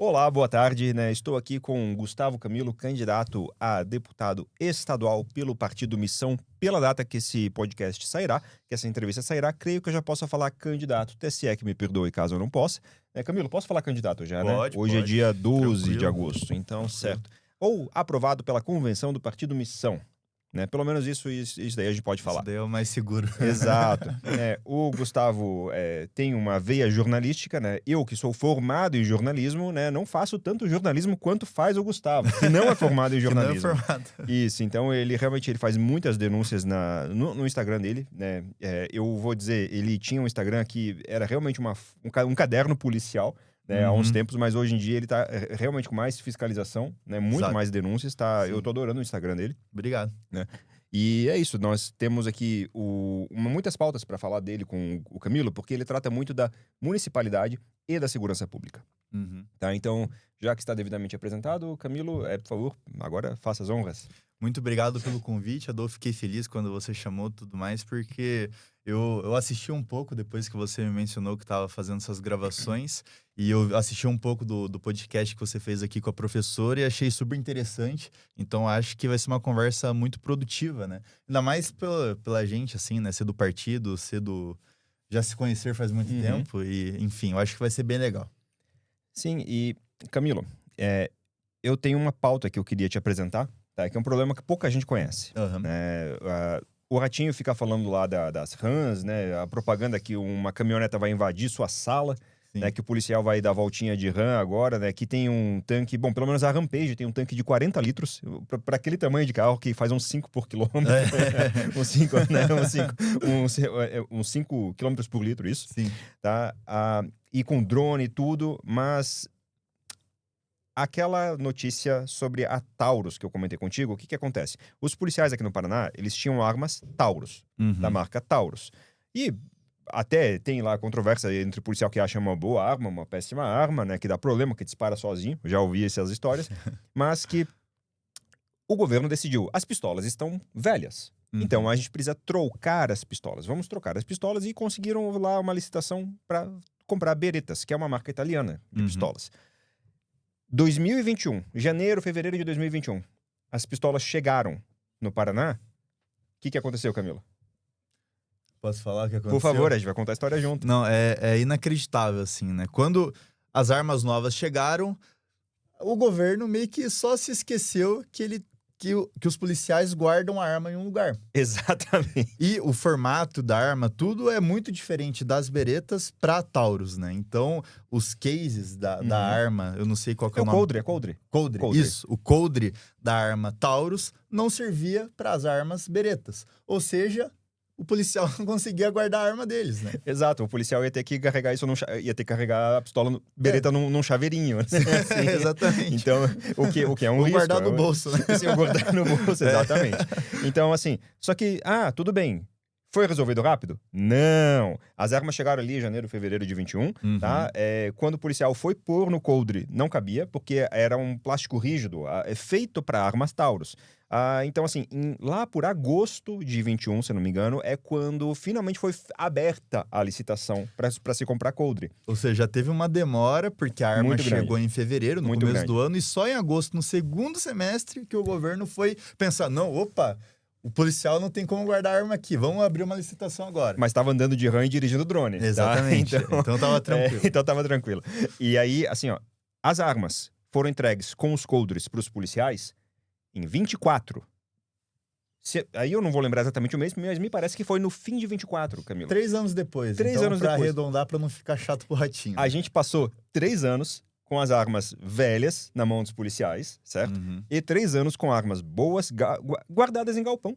Olá, boa tarde, né? Estou aqui com Gustavo Camilo, candidato a deputado estadual pelo Partido Missão, pela data que esse podcast sairá, que essa entrevista sairá, creio que eu já possa falar candidato, até se é que me perdoe caso eu não possa. Camilo, posso falar candidato já, né? Pode, Hoje é pode. dia 12 de Tranquilo, agosto, então tranquilo. certo. Ou aprovado pela convenção do Partido Missão, né? Pelo menos isso daí a gente pode Isso falar. daí é o mais seguro. Exato. O Gustavo tem uma veia jornalística, né? Eu, que sou formado em jornalismo, né, não faço tanto jornalismo quanto faz o Gustavo, que não é formado em Que não é jornalismo. formado. Isso, então ele realmente faz muitas denúncias no Instagram dele, né? Eu vou dizer, ele tinha um Instagram que era realmente um caderno policial, né, há uns Uhum, tempos, mas hoje em dia ele tá realmente com mais fiscalização, né? Muito exato. mais denúncias, tá? Eu Sim. tô adorando o Instagram dele, Obrigado. né? E é isso, nós temos aqui muitas pautas para falar dele com o Camilo, porque ele trata muito da municipalidade e da segurança pública, Uhum. tá? Então, já que está devidamente apresentado, Camilo, por favor, agora faça as honras. Muito obrigado pelo convite, Adolfo. Fiquei feliz quando você chamou e tudo mais, porque eu assisti um pouco depois que você me mencionou que estava fazendo essas gravações, e eu assisti um pouco do podcast que você fez aqui com a professora e achei super interessante. Então, acho que vai ser uma conversa muito produtiva, né? Ainda mais pela gente, assim, né? Ser do partido, já se conhecer faz muito Uhum. tempo, e enfim, eu acho que vai ser bem legal. Sim, e Camilo, eu tenho uma pauta que eu queria te apresentar, tá? Que é um problema que pouca gente conhece, Aham. né? O Ratinho fica falando lá das RANs, né? A propaganda que uma caminhoneta vai invadir sua sala, né? Sim. Que o policial vai dar voltinha de RAM agora, né? Que tem um tanque, bom, pelo menos a Rampage tem um tanque de 40 litros, para aquele tamanho de carro que faz uns 5 por quilômetro, uns 5, né? Uns 5 quilômetros por litro, isso, Sim. tá? E com drone e tudo, mas aquela notícia sobre a Taurus que eu comentei contigo, o que que acontece? Os policiais aqui no Paraná, eles tinham armas Taurus, da Uhum. marca Taurus. E até tem lá controvérsia entre o policial que acha uma boa arma, uma péssima arma, né, que dá problema, que dispara sozinho, já ouvi essas histórias, mas que o governo decidiu, as pistolas estão velhas. Então Uhum. a gente precisa trocar as pistolas. Vamos trocar as pistolas e conseguiram lá uma licitação para comprar Berettas, que é uma marca italiana de Uhum. pistolas. 2021, janeiro, fevereiro de 2021, as pistolas chegaram no Paraná. O que que aconteceu, Camilo? Posso falar o que Por aconteceu? favor, a gente vai contar a história junto. Não, é inacreditável, assim, né? Quando as armas novas chegaram, o governo meio que só se esqueceu que os policiais guardam a arma em um lugar. Exatamente. E o formato da arma, tudo é muito diferente das Berettas para Taurus, né? Então, os cases da Uhum. arma, eu não sei qual que É é o o nome. coldre, é coldre. Coldre, Coldre. isso. O coldre da arma Taurus não servia para as armas Berettas. Ou seja, o policial não conseguia guardar a arma deles, né? Exato, o policial ia ter que carregar isso ia ter que carregar a pistola É, bereta num chaveirinho, né? Assim. exatamente. Então, o que é um Vou risco. guardar no bolso, né? Sim, eu guardar no bolso, É. exatamente. Então, assim, só que, tudo bem. Foi resolvido rápido? Não. As armas chegaram ali em janeiro, fevereiro de 21, tá? Uhum. Quando o policial foi pôr no coldre, não cabia, porque era um plástico rígido, feito para armas Taurus. Então, assim, lá por agosto de 21, se eu não me engano, é quando finalmente foi aberta a licitação para se comprar coldre. Ou seja, já teve uma demora, porque a arma Muito grande, chegou em fevereiro, no muito começo grande. do ano, e só em agosto, no segundo semestre, que o governo foi pensar: não, opa, o policial não tem como guardar a arma aqui, vamos abrir uma licitação agora. Mas estava andando de RAM e dirigindo drone, tá? Exatamente. Então tava tranquilo. Então tava tranquilo. E aí, assim, ó, as armas foram entregues com os coldres para os policiais em 24. Aí eu não vou lembrar exatamente o mês, mas me parece que foi no fim de 24, Camilo. 3 anos depois, 3 anos pra depois. arredondar, pra não ficar chato pro ratinho. A gente passou 3 anos com as armas velhas na mão dos policiais, certo? Uhum. E 3 anos com armas boas guardadas em galpão,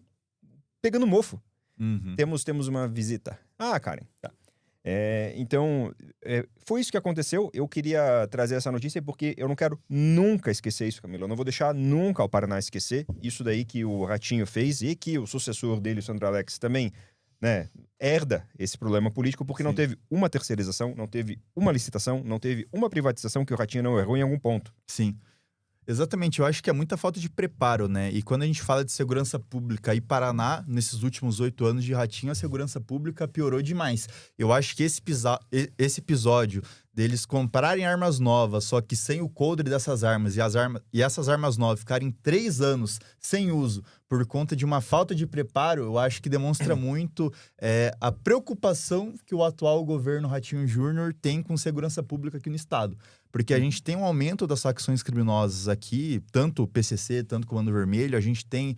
pegando mofo. Uhum. Temos uma visita. Karen, tá. Então, foi isso que aconteceu. Eu queria trazer essa notícia porque eu não quero nunca esquecer isso, Camilo. Eu não vou deixar nunca o Paraná esquecer isso daí que o Ratinho fez e que o sucessor dele, o Sandro Alex, também, né, herda esse problema político porque não Sim. teve uma terceirização, não teve uma licitação, não teve uma privatização que o Ratinho não errou em algum ponto. Sim. Exatamente, eu acho que é muita falta de preparo, né? E quando a gente fala de segurança pública e Paraná, nesses últimos 8 anos de Ratinho, a segurança pública piorou demais. Eu acho que esse episódio deles comprarem armas novas, só que sem o coldre dessas armas, e essas armas novas ficarem 3 anos sem uso por conta de uma falta de preparo, eu acho que demonstra muito a preocupação que o atual governo Ratinho Júnior tem com segurança pública aqui no estado. Porque a gente tem um aumento das facções criminosas aqui, tanto o PCC, tanto o Comando Vermelho. A gente tem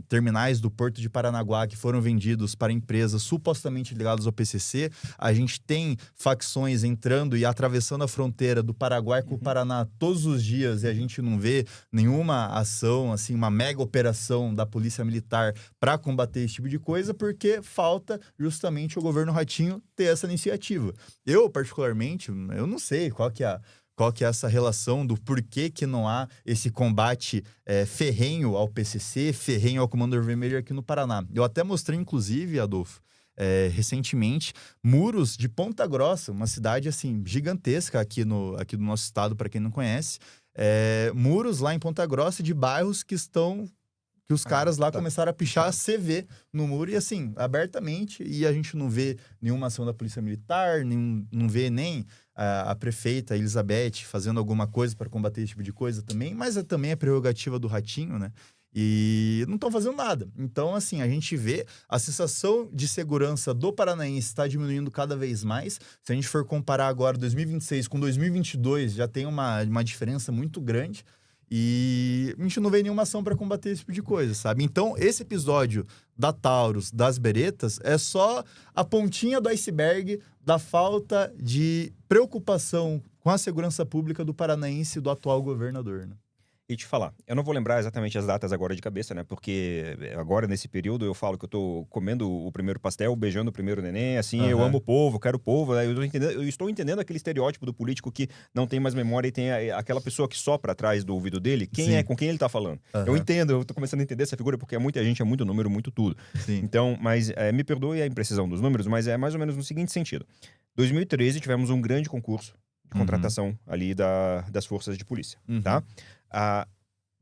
terminais do Porto de Paranaguá que foram vendidos para empresas supostamente ligadas ao PCC. A gente tem facções entrando e atravessando a fronteira do Paraguai com o Paraná todos os dias e a gente não vê nenhuma ação, assim, uma mega operação da Polícia Militar para combater esse tipo de coisa, porque falta justamente o governo Ratinho ter essa iniciativa. Eu, particularmente, eu não sei qual que é essa relação do porquê que não há esse combate ferrenho ao PCC, ferrenho ao Comando Vermelho aqui no Paraná. Eu até mostrei, inclusive, Adolfo, recentemente, muros de Ponta Grossa, uma cidade assim gigantesca aqui do nosso estado, para quem não conhece. Muros lá em Ponta Grossa de bairros que os caras lá começaram a pichar CV no muro e assim, abertamente, e a gente não vê nenhuma ação da Polícia Militar, não vê nem a prefeita Elizabeth fazendo alguma coisa para combater esse tipo de coisa também, mas também é prerrogativa do Ratinho, né? E não estão fazendo nada. Então, assim, a gente vê a sensação de segurança do paranaense está diminuindo cada vez mais. Se a gente for comparar agora 2026 com 2022, já tem uma diferença muito grande. E a gente não vê nenhuma ação para combater esse tipo de coisa, sabe? Então, esse episódio da Taurus, das Beretas, é só a pontinha do iceberg da falta de preocupação com a segurança pública do paranaense e do atual governador, né? E te falar, eu não vou lembrar exatamente as datas agora de cabeça, né? Porque agora, nesse período, eu falo que eu tô comendo o primeiro pastel, beijando o primeiro neném, assim, eu amo o povo, quero o povo, né? Eu estou entendendo aquele estereótipo do político que não tem mais memória e tem aquela pessoa que sopra atrás do ouvido dele, com quem ele tá falando. Eu entendo, eu tô começando a entender essa figura, porque é muita gente, é muito número, muito tudo. Sim. Então, mas me perdoe a imprecisão dos números, mas é mais ou menos no seguinte sentido. 2013, tivemos um grande concurso de contratação ali das forças de polícia, tá?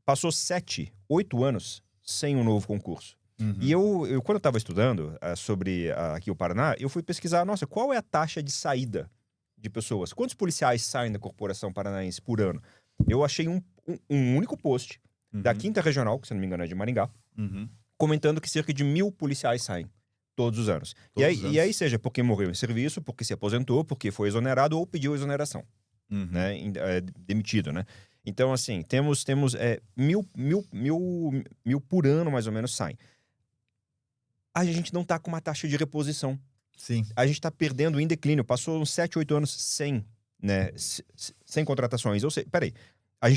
Passou 7, 8 anos sem um novo concurso. E eu quando eu estava estudando sobre aqui o Paraná, eu fui pesquisar, nossa, qual é a taxa de saída de pessoas? Quantos policiais saem da Corporação Paranaense por ano? Eu achei um único post da 5ª Regional, que se não me engano é de Maringá, comentando que cerca de 1.000 policiais saem todos os anos. E aí, seja porque morreu em serviço, porque se aposentou, porque foi exonerado ou pediu exoneração, né? Demitido, né? Então, assim, temos 1.000 por ano, mais ou menos, saem. A gente não tá com uma taxa de reposição. Sim. A gente tá perdendo em declínio. Passou uns 7, 8 anos sem, né, sem contratações. Ou seja, peraí,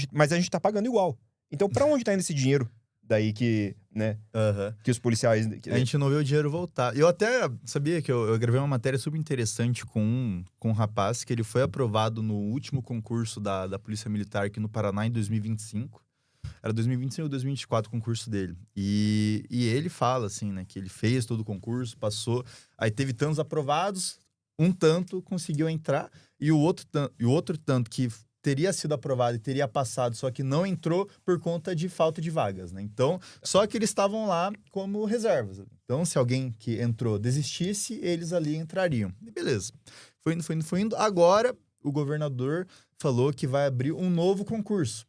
mas a gente tá pagando igual. Então, pra onde tá indo esse dinheiro? Daí que, né, que os policiais... A gente não vê o dinheiro voltar. Eu até sabia que eu gravei uma matéria super interessante com um rapaz que ele foi aprovado no último concurso da Polícia Militar aqui no Paraná em 2025. Era 2025 ou 2024 o concurso dele. E ele fala, assim, né, que ele fez todo o concurso, passou, aí teve tantos aprovados, um tanto conseguiu entrar, e o outro tanto que teria sido aprovado e teria passado, só que não entrou por conta de falta de vagas, né? Então, só que eles estavam lá como reservas. Então, se alguém que entrou desistisse, eles ali entrariam. E beleza. Foi indo. Agora, o governador falou que vai abrir um novo concurso.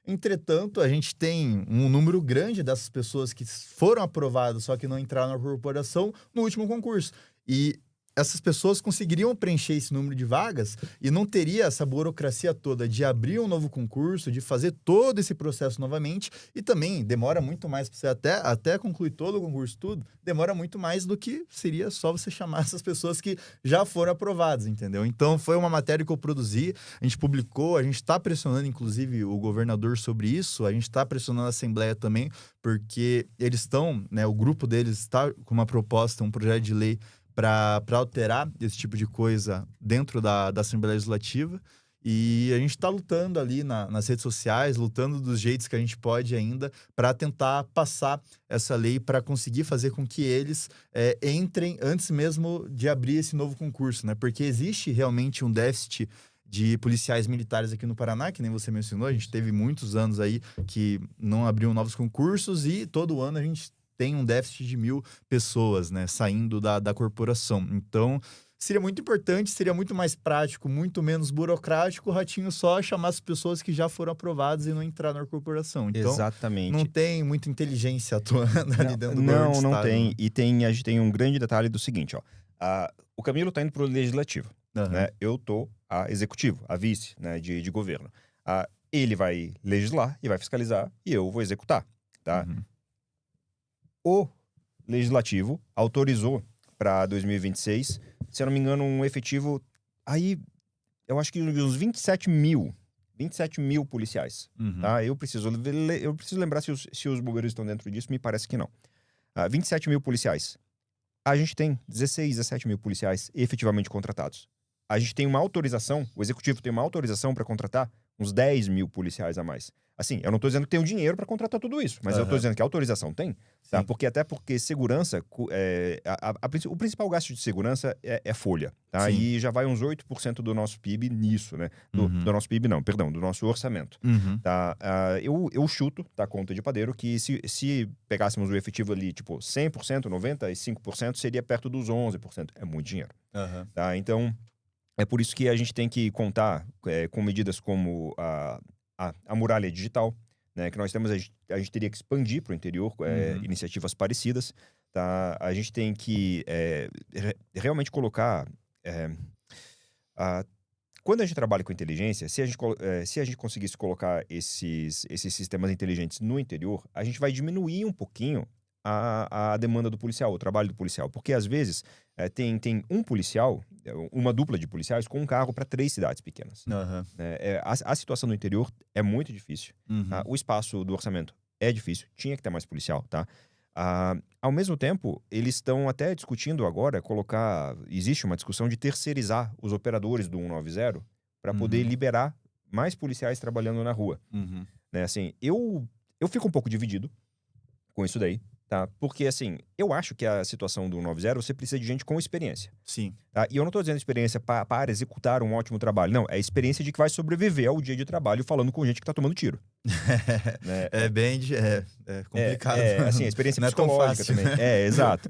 Entretanto, a gente tem um número grande dessas pessoas que foram aprovadas, só que não entraram na corporação no último concurso. E essas pessoas conseguiriam preencher esse número de vagas e não teria essa burocracia toda de abrir um novo concurso, de fazer todo esse processo novamente. E também demora muito mais para você até concluir todo o concurso, tudo, demora muito mais do que seria só você chamar essas pessoas que já foram aprovadas, entendeu? Então, foi uma matéria que eu produzi, a gente publicou, a gente está pressionando, inclusive, o governador sobre isso, a gente está pressionando a Assembleia também, porque eles estão, né, o grupo deles está com uma proposta, um projeto de lei para alterar esse tipo de coisa dentro da Assembleia Legislativa. E a gente está lutando ali nas redes sociais, lutando dos jeitos que a gente pode ainda para tentar passar essa lei para conseguir fazer com que eles entrem antes mesmo de abrir esse novo concurso, né? Porque existe realmente um déficit de policiais militares aqui no Paraná, que nem você mencionou. A gente teve muitos anos aí que não abriam novos concursos e todo ano a gente tem um déficit de 1.000 pessoas, né, saindo da corporação. Então, seria muito importante, seria muito mais prático, muito menos burocrático o Ratinho só chamar as pessoas que já foram aprovadas e não entrar na corporação. Então, Exatamente. não tem muita inteligência atuando ali dentro do governo Não, do não estado, tem. né? E a gente tem um grande detalhe do seguinte, ó. O Camilo tá indo pro legislativo, Aham. né? Eu tô a executivo, a vice, né, de governo. Ele vai legislar e vai fiscalizar e eu vou executar, tá? Uhum. O legislativo autorizou para 2026, se eu não me engano, um efetivo aí, eu acho que uns 27 mil policiais, Uhum. tá? Eu preciso lembrar se os bombeiros estão dentro disso, me parece que não. 27 mil policiais. A gente tem 16, 17 mil policiais efetivamente contratados. A gente tem uma autorização, o executivo tem uma autorização para contratar uns 10 mil policiais a mais. Assim, eu não tô dizendo que tem o dinheiro para contratar tudo isso, mas eu tô Aham. dizendo que a autorização tem, tá? Sim. Porque segurança, o principal gasto de segurança é folha, tá? Sim. E já vai uns 8% do nosso PIB nisso, né? Do nosso PIB não, perdão, do nosso orçamento. Uhum. Tá? Eu chuto, tá, conta de padeiro, que se pegássemos o efetivo ali, tipo, 100%, 95%, seria perto dos 11%. É muito dinheiro, Aham. tá? Então, é por isso que a gente tem que contar com medidas como a muralha digital, né? Que nós temos, a gente teria que expandir para o interior iniciativas parecidas, tá? A gente tem que realmente colocar... quando a gente trabalha com inteligência, se a gente conseguisse colocar esses sistemas inteligentes no interior, a gente vai diminuir um pouquinho a demanda do policial, o trabalho do policial. Porque, às vezes, tem um policial, uma dupla de policiais, com um carro para 3 cidades pequenas. Aham. A situação no interior é muito difícil. Uhum. Tá? O espaço do orçamento é difícil, tinha que ter mais policial, tá? Ao mesmo tempo, eles estão até discutindo agora existe uma discussão de terceirizar os operadores do 190 para poder Uhum. liberar mais policiais trabalhando na rua. Uhum. Né? Assim, eu fico um pouco dividido com isso daí, tá? Porque, assim, eu acho que a situação do 190, você precisa de gente com experiência. Sim. Tá? E eu não tô dizendo experiência para executar um ótimo trabalho. Não, é experiência de que vai sobreviver ao dia de trabalho falando com gente que tá tomando tiro. Né? É bem complicado. Assim, a experiência Não é tão psicológica fácil. também. Exato.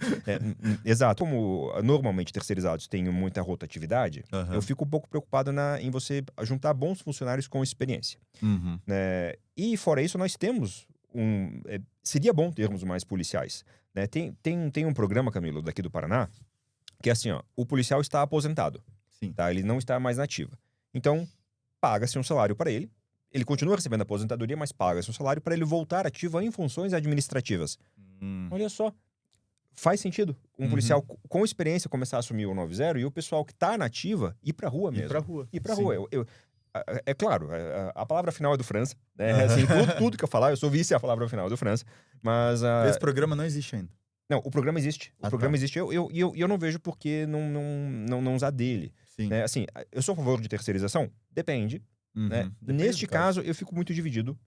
Exato. Como normalmente terceirizados têm muita rotatividade, Aham. eu fico um pouco preocupado em você juntar bons funcionários com experiência. Uhum. Né? E fora isso, nós temos seria bom termos mais policiais. Né? Tem um programa, Camilo, daqui do Paraná, que é assim, ó, o policial está aposentado. Sim. Tá? Ele não está mais na ativa. Então, paga-se um salário para ele. Ele continua recebendo aposentadoria, mas paga-se um salário para ele voltar ativo em funções administrativas. Olha só. Faz sentido um policial com experiência começar a assumir o 90 e o pessoal que está na ativa ir pra rua mesmo. Ir pra Sim. rua. É claro, a palavra final é do França. Né? Aham. Assim, tudo que eu falar, eu sou vice a palavra final é do França. Mas... Esse programa não existe ainda. Não, o programa existe. O Ah, programa tá. existe. Eu não vejo por que não usar dele. Sim. Né? Assim, eu sou a favor de terceirização? Depende. Uhum. Né? Depende Neste do caso. caso, eu fico muito dividido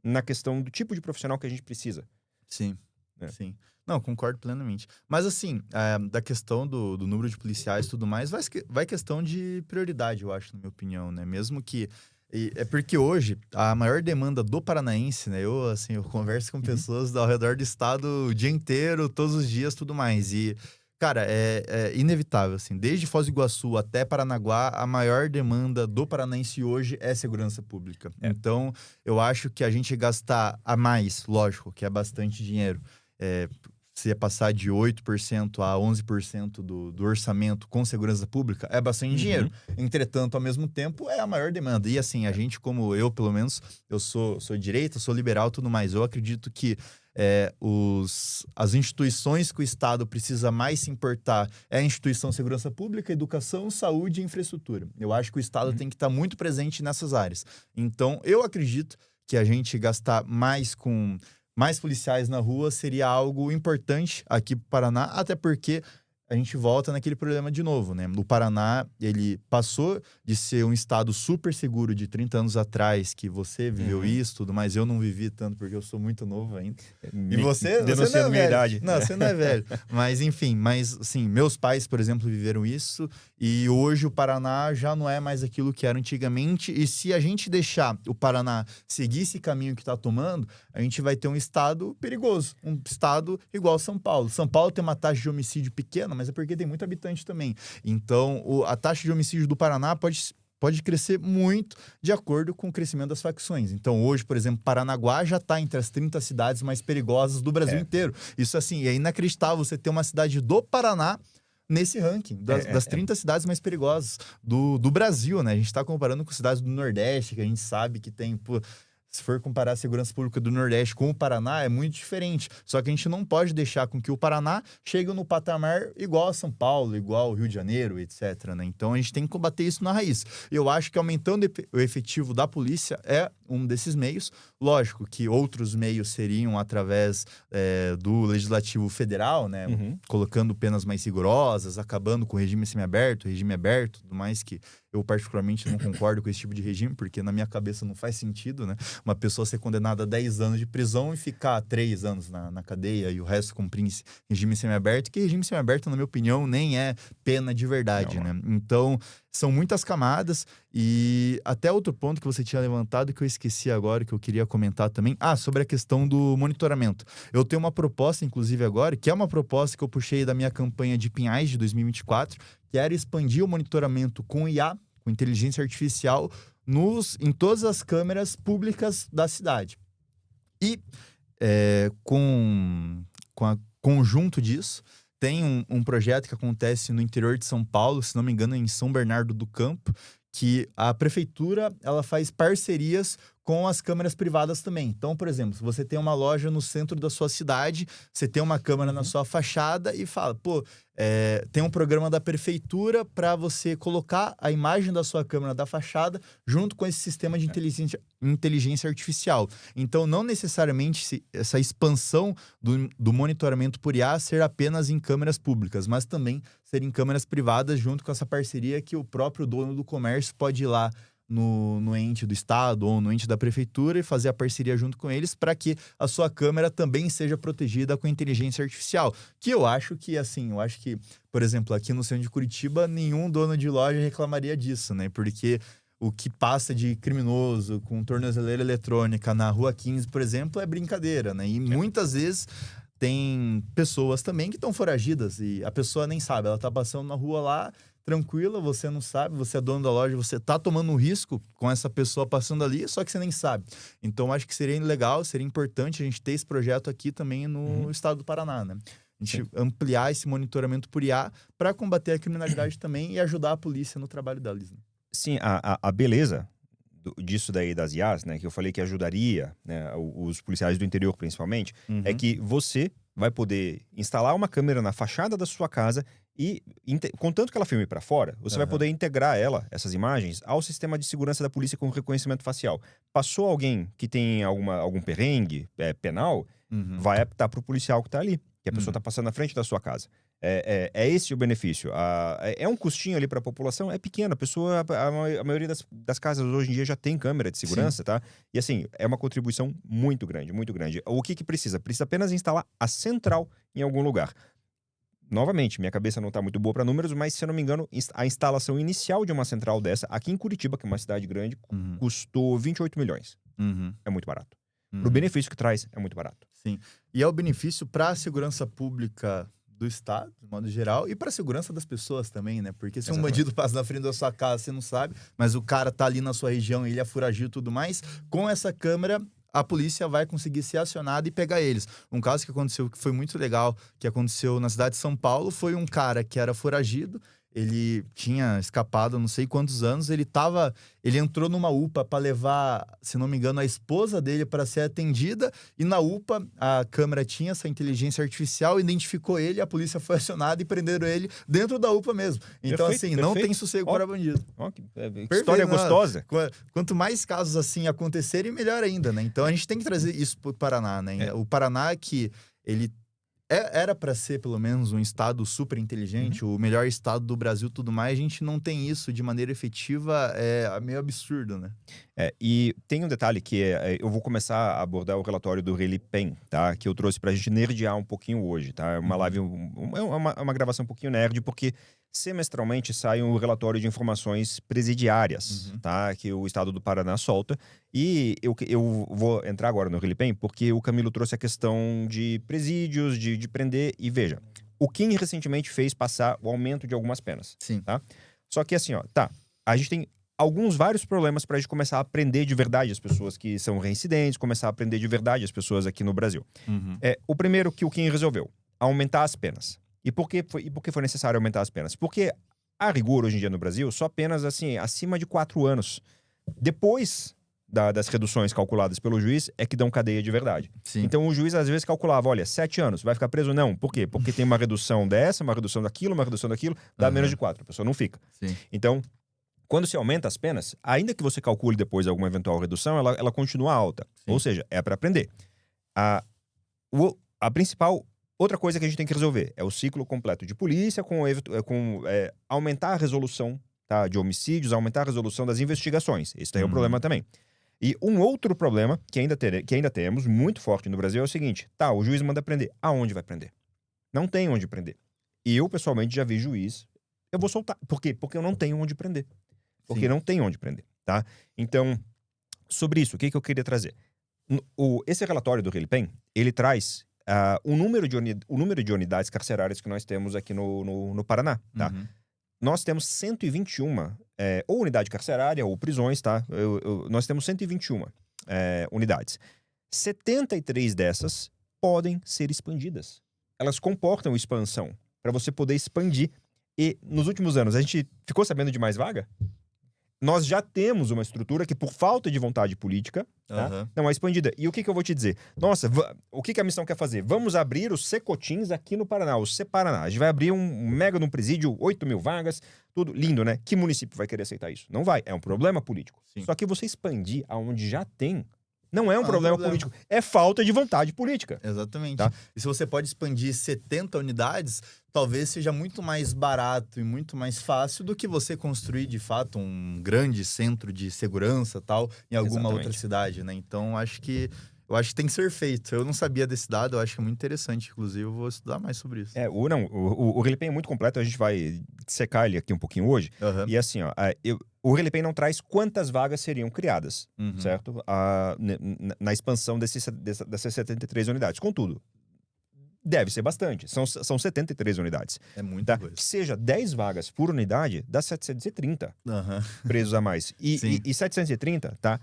na questão do tipo de profissional que a gente precisa. Sim. É. Sim. Não, concordo plenamente. Mas assim, da questão do número de policiais e tudo mais, vai questão de prioridade, eu acho, na minha opinião, né? Mesmo que... é porque hoje, a maior demanda do paranaense, né? Eu converso com pessoas ao redor do estado o dia inteiro, todos os dias, tudo mais. E, cara, é inevitável, assim. Desde Foz do Iguaçu até Paranaguá, a maior demanda do paranaense hoje é segurança pública. É. Então, eu acho que a gente gastar a mais, lógico, que é bastante dinheiro, se passar de 8% a 11% do orçamento com segurança pública, é bastante dinheiro. Entretanto, ao mesmo tempo, é a maior demanda. E assim, a gente, como eu, pelo menos, eu sou direita, sou liberal e tudo mais. Eu acredito que as instituições que o Estado precisa mais se importar é a instituição de segurança pública, educação, saúde e infraestrutura. Eu acho que o Estado tem que estar muito presente nessas áreas. Então, eu acredito que a gente gastar mais policiais na rua seria algo importante aqui para o Paraná, até porque a gente volta naquele problema de novo, né? O Paraná, ele passou de ser um estado super seguro de 30 anos atrás, que você viveu isso, tudo mais. Eu não vivi tanto porque eu sou muito novo ainda. E você não é minha velho. idade. Não, você não é velho. Mas, enfim, assim, meus pais, por exemplo, viveram isso. E hoje o Paraná já não é mais aquilo que era antigamente. E se a gente deixar o Paraná seguir esse caminho que está tomando, a gente vai ter um estado perigoso. Um estado igual São Paulo. São Paulo tem uma taxa de homicídio pequena, mas é porque tem muito habitante também. Então, a taxa de homicídio do Paraná pode crescer muito de acordo com o crescimento das facções. Então, hoje, por exemplo, Paranaguá já está entre as 30 cidades mais perigosas do Brasil inteiro. Isso, assim, é inacreditável você ter uma cidade do Paraná nesse ranking, das 30 cidades mais perigosas do Brasil, né? A gente está comparando com cidades do Nordeste, que a gente sabe que tem... Se for comparar a segurança pública do Nordeste com o Paraná, é muito diferente. Só que a gente não pode deixar com que o Paraná chegue no patamar igual a São Paulo, igual ao Rio de Janeiro, etc. Né? Então a gente tem que combater isso na raiz. Eu acho que aumentando o efetivo da polícia é um desses meios. Lógico que outros meios seriam através do Legislativo Federal, né? Colocando penas mais rigorosas, acabando com o regime semiaberto, regime aberto, tudo mais que eu particularmente não concordo com esse tipo de regime, porque na minha cabeça não faz sentido, né? Uma pessoa ser condenada a 10 anos de prisão e ficar 3 anos na cadeia e o resto cumprir regime semiaberto, que regime semiaberto, na minha opinião, nem é pena de verdade, né? Então, são muitas camadas e até outro ponto que você tinha levantado que eu esqueci agora, que eu queria comentar também. Sobre a questão do monitoramento. Eu tenho uma proposta, inclusive agora, que é uma proposta que eu puxei da minha campanha de Pinhais de 2024, que era expandir o monitoramento com IA, com inteligência artificial, em todas as câmeras públicas da cidade. E com conjunto disso, tem um projeto que acontece no interior de São Paulo, se não me engano, em São Bernardo do Campo, que a prefeitura ela faz parcerias com as câmeras privadas também. Então, por exemplo, se você tem uma loja no centro da sua cidade, você tem uma câmera na sua fachada e fala, tem um programa da prefeitura para você colocar a imagem da sua câmera da fachada junto com esse sistema de inteligência artificial. Então, não necessariamente essa expansão do monitoramento por IA ser apenas em câmeras públicas, mas também ser em câmeras privadas junto com essa parceria que o próprio dono do comércio pode ir lá no ente do estado ou no ente da prefeitura e fazer a parceria junto com eles para que a sua câmera também seja protegida com inteligência artificial. Que eu acho que, por exemplo, aqui no centro de Curitiba, nenhum dono de loja reclamaria disso, né? Porque o que passa de criminoso com tornozeleira eletrônica na Rua 15, por exemplo, é brincadeira, né? E muitas vezes tem pessoas também que estão foragidas e a pessoa nem sabe, ela tá passando na rua lá, tranquila, você não sabe, você é dono da loja, você tá tomando um risco com essa pessoa passando ali, só que você nem sabe. Então, acho que seria legal, seria importante a gente ter esse projeto aqui também no estado do Paraná, né? A gente ampliar esse monitoramento por IA para combater a criminalidade também e ajudar a polícia no trabalho deles. Né? Sim, a beleza disso daí das IAs, né, que eu falei que ajudaria, né, os policiais do interior principalmente, é que você vai poder instalar uma câmera na fachada da sua casa e, contanto que ela filme para fora, você vai poder integrar essas imagens, ao sistema de segurança da polícia com reconhecimento facial. Passou alguém que tem algum perrengue penal, vai apitar pro policial que tá ali, que a pessoa tá passando na frente da sua casa. É esse o benefício. É um custinho ali para a população, é pequeno. A maioria das casas hoje em dia já tem câmera de segurança, tá? E assim, é uma contribuição muito grande, muito grande. O que precisa? Precisa apenas instalar a central em algum lugar. Novamente, minha cabeça não tá muito boa para números, mas se eu não me engano, a instalação inicial de uma central dessa, aqui em Curitiba, que é uma cidade grande, custou 28 milhões. É muito barato. Pro benefício que traz, é muito barato. Sim. E é o benefício para a segurança pública do Estado, de modo geral, e para a segurança das pessoas também, né? Porque se um bandido passa na frente da sua casa, você não sabe, mas o cara tá ali na sua região, ele é foragido e tudo mais, com essa câmera, a polícia vai conseguir ser acionada e pegar eles. Um caso que aconteceu, que foi muito legal, que aconteceu na cidade de São Paulo, foi um cara que era foragido, ele tinha escapado há não sei quantos anos, ele entrou numa UPA para levar, se não me engano, a esposa dele para ser atendida, e na UPA a câmera tinha essa inteligência artificial, identificou ele, a polícia foi acionada e prenderam ele dentro da UPA mesmo. Então, perfeito. Não tem sossego para bandido. Que história gostosa. Quanto mais casos assim acontecerem, melhor ainda, né? Então a gente tem que trazer isso pro Paraná, né? O Paraná que ele Era para ser, pelo menos, um estado super inteligente, o melhor estado do Brasil, tudo mais. A gente não tem isso de maneira efetiva, é meio absurdo, né? E tem um detalhe que eu vou começar a abordar o relatório do Reli Pen, tá? Que eu trouxe pra gente nerdear um pouquinho hoje, tá? É uma live, é uma gravação um pouquinho nerd, porque semestralmente sai um relatório de informações presidiárias, tá? Que o estado do Paraná solta. E eu vou entrar agora no Reli Pen, porque o Camilo trouxe a questão de presídios, de prender. E veja, o Kim recentemente fez passar o aumento de algumas penas, Sim. tá? Só que assim, ó, tá, a gente tem vários problemas pra gente começar a aprender de verdade as pessoas que são reincidentes, começar a aprender de verdade as pessoas aqui no Brasil. O primeiro que o Kim resolveu, aumentar as penas. E por que foi necessário aumentar as penas? Porque, a rigor, hoje em dia no Brasil, só penas assim, acima de 4 anos. Depois das reduções calculadas pelo juiz, é que dão cadeia de verdade. Sim. Então o juiz às vezes calculava, olha, 7 anos, vai ficar preso? Não. Por quê? Porque tem uma redução dessa, uma redução daquilo, dá menos de 4, a pessoa não fica. Sim. Então, quando se aumenta as penas, ainda que você calcule depois alguma eventual redução, ela continua alta. Sim. Ou seja, é para aprender. A principal outra coisa que a gente tem que resolver é o ciclo completo de polícia com aumentar a resolução, tá, de homicídios, aumentar a resolução das investigações. Esse daí é o problema também. E um outro problema que ainda temos muito forte no Brasil é o seguinte: tá, o juiz manda prender. Aonde vai prender? Não tem onde prender. E eu, pessoalmente, já vi juiz. Eu vou soltar. Por quê? Porque eu não tenho onde prender. Porque Sim. não tem onde prender, tá? Então, sobre isso, o que eu queria trazer? Esse relatório do Reli Pen, ele traz o número de unidades carcerárias que nós temos aqui no Paraná, tá? Nós temos 121, ou unidade carcerária, ou prisões, tá? Nós temos 121 unidades. 73 dessas podem ser expandidas. Elas comportam expansão, para você poder expandir. E nos últimos anos, a gente ficou sabendo de mais vaga? Nós já temos uma estrutura que, por falta de vontade política, tá, não é expandida. E o que eu vou te dizer? Nossa, o que a missão quer fazer? Vamos abrir os Secotins aqui no Paraná, o Separaná. A gente vai abrir um mega num presídio, 8.000 vagas, tudo lindo, né? Que município vai querer aceitar isso? Não vai, é um problema político. Sim. Só que você expandir aonde já tem, não é um problema político, é falta de vontade política. Exatamente. Tá? E se você pode expandir 70 unidades, talvez seja muito mais barato e muito mais fácil do que você construir, de fato, um grande centro de segurança tal em alguma outra cidade, né? Então, eu acho que tem que ser feito. Eu não sabia desse dado, eu acho que é muito interessante. Inclusive, eu vou estudar mais sobre isso. O Reli Pen é muito completo, a gente vai dissecar ele aqui um pouquinho hoje. E assim, ó, o Reli Pen não traz quantas vagas seriam criadas, certo? Na expansão dessas 73 unidades. Contudo, deve ser bastante. São 73 unidades. É muita coisa. coisa. Que seja 10 vagas por unidade, dá 730 presos a mais. E 730, tá?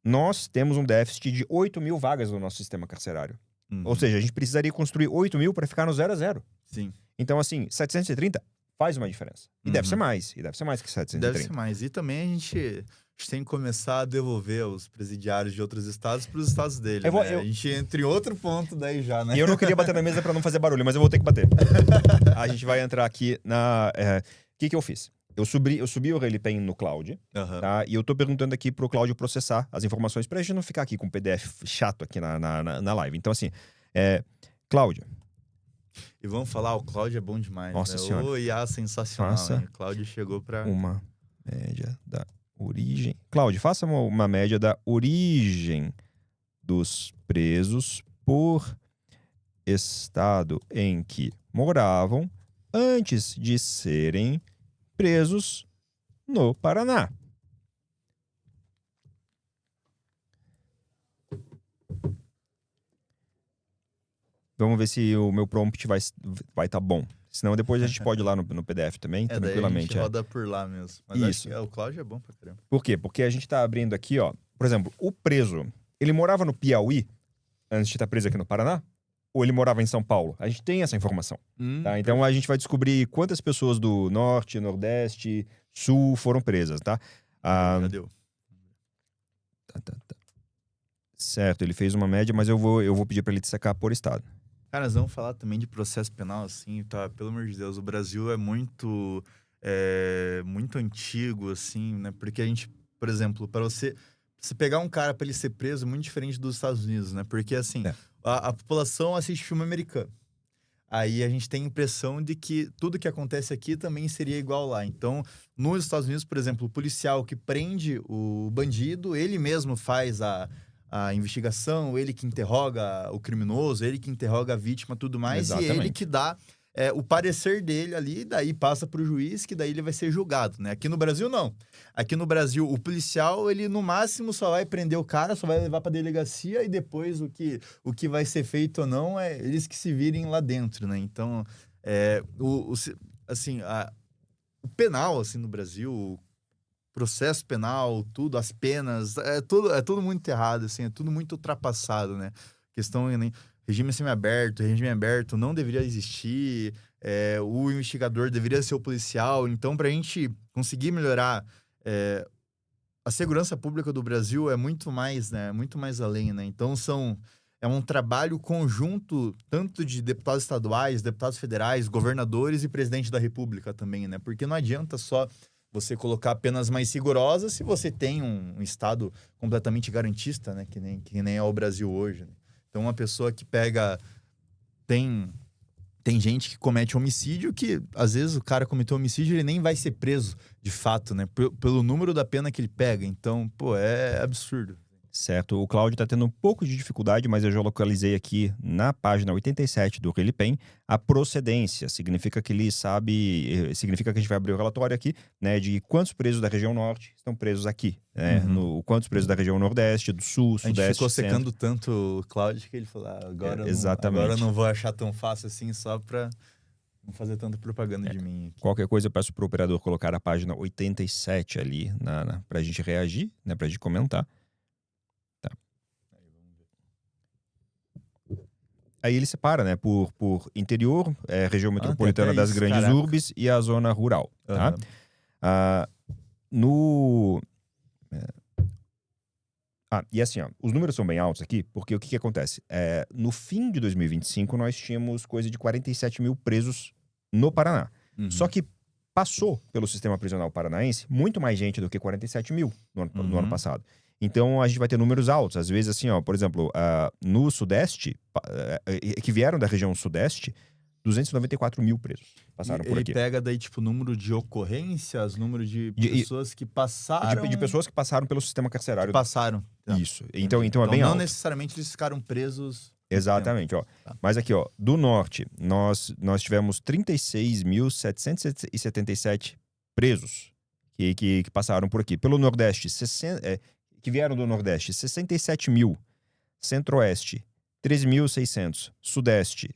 Nós temos um déficit de 8.000 vagas no nosso sistema carcerário. Ou seja, a gente precisaria construir 8.000 para ficar no 0 a 0. Sim. Então, assim, 730 faz uma diferença. E deve ser mais. E deve ser mais que 730. Deve ser mais. E também a gente tem que começar a devolver os presidiários de outros estados para os estados dele. A gente entra em outro ponto daí já, né? E eu não queria bater na mesa para não fazer barulho, mas eu vou ter que bater. A gente vai entrar aqui na... O que eu fiz? Eu subi o Reli Pen no Cloud, tá? E eu tô perguntando aqui pro Cláudio processar as informações pra gente não ficar aqui com um PDF chato aqui na live. Então, assim, Cláudio. E vamos falar, o Cláudio é bom demais. Nossa senhora. O IA sensacional, Faça hein? O Cláudio chegou pra... uma média da origem... Cláudio, faça uma média da origem dos presos por estado em que moravam antes de serem presos no Paraná. Vamos ver se o meu prompt vai tá bom. Senão depois a gente pode ir lá no PDF também, tranquilamente. Daí a gente roda por lá mesmo. Mas isso. Acho que, o Cláudio é bom pra caramba. Por quê? Porque a gente tá abrindo aqui, ó. Por exemplo, o preso, ele morava no Piauí antes de estar preso aqui no Paraná? Ou ele morava em São Paulo? A gente tem essa informação. Tá? Então a gente vai descobrir quantas pessoas do Norte, Nordeste, Sul foram presas, tá? Já deu. Tá. Certo, ele fez uma média, mas eu vou pedir para ele dissecar por estado. Cara, nós vamos falar também de processo penal, assim, tá? Pelo amor de Deus, o Brasil é muito antigo, assim, né? Porque a gente, por exemplo, para você pegar um cara para ele ser preso é muito diferente dos Estados Unidos, né? Porque, assim, a população assiste filme americano. aí a gente tem a impressão de que tudo que acontece aqui também seria igual lá. Então, nos Estados Unidos, por exemplo, o policial que prende o bandido, ele mesmo faz a investigação, ele que interroga o criminoso, ele que interroga a vítima, tudo mais, e ele que dá o parecer dele ali, daí passa para o juiz, que daí ele vai ser julgado, né? Aqui no Brasil, não. Aqui no Brasil, o policial, ele no máximo só vai prender o cara, só vai levar para delegacia, e depois o que vai ser feito ou não é eles que se virem lá dentro, né? Então, assim, o penal, assim, no Brasil, o processo penal, tudo, as penas, é tudo muito errado, assim, é tudo muito ultrapassado, né? Questão, né? Regime aberto não deveria existir, o investigador deveria ser o policial. Então, para a gente conseguir melhorar a segurança pública do Brasil é muito mais, né? Muito mais além, né? Então, é um trabalho conjunto, tanto de deputados estaduais, deputados federais, governadores e presidente da República também, né? Porque não adianta só você colocar penas mais rigorosas se você tem um Estado completamente garantista, né? Que nem é o Brasil hoje, né? Então, uma pessoa que pega... Tem gente que comete homicídio que, às vezes, o cara cometeu homicídio e ele nem vai ser preso, de fato, né? Pelo número da pena que ele pega. Então, é absurdo. Certo. O Cláudio está tendo um pouco de dificuldade, mas eu já localizei aqui na página 87 do Relipen a procedência. Significa que ele sabe... Significa que a gente vai abrir o relatório aqui, né? De quantos presos da região norte estão presos aqui. Né? Quantos presos da região nordeste, do sul, sudeste, a gente ficou centro. secando tanto o Cláudio que ele falou, agora eu não vou achar tão fácil assim só para não fazer tanta propaganda de mim aqui. Qualquer coisa eu peço pro operador colocar a página 87 ali pra gente reagir, né? Pra gente comentar. Tá. Aí ele separa, né? Por interior, região metropolitana das grandes urbes e a zona rural, tá? E assim, ó, os números são bem altos aqui, porque o que acontece? No fim de 2025, nós tínhamos coisa de 47 mil presos no Paraná. Só que passou pelo sistema prisional paranaense muito mais gente do que 47 mil no ano passado. Então, a gente vai ter números altos. Às vezes, assim, ó, por exemplo, no Sudeste, que vieram da região Sudeste, 294 mil presos passaram por aqui. Ele pega daí, tipo, número de ocorrências, número de pessoas que passaram... De pessoas que passaram pelo sistema carcerário. Passaram. Isso. Então é bem alto. Não necessariamente eles ficaram presos... Exatamente, ó. Tá. Mas aqui, ó, do norte, nós tivemos 36.777 presos que passaram por aqui. Pelo Nordeste, que vieram do Nordeste, 67 mil. Centro-Oeste, 13.600. Sudeste,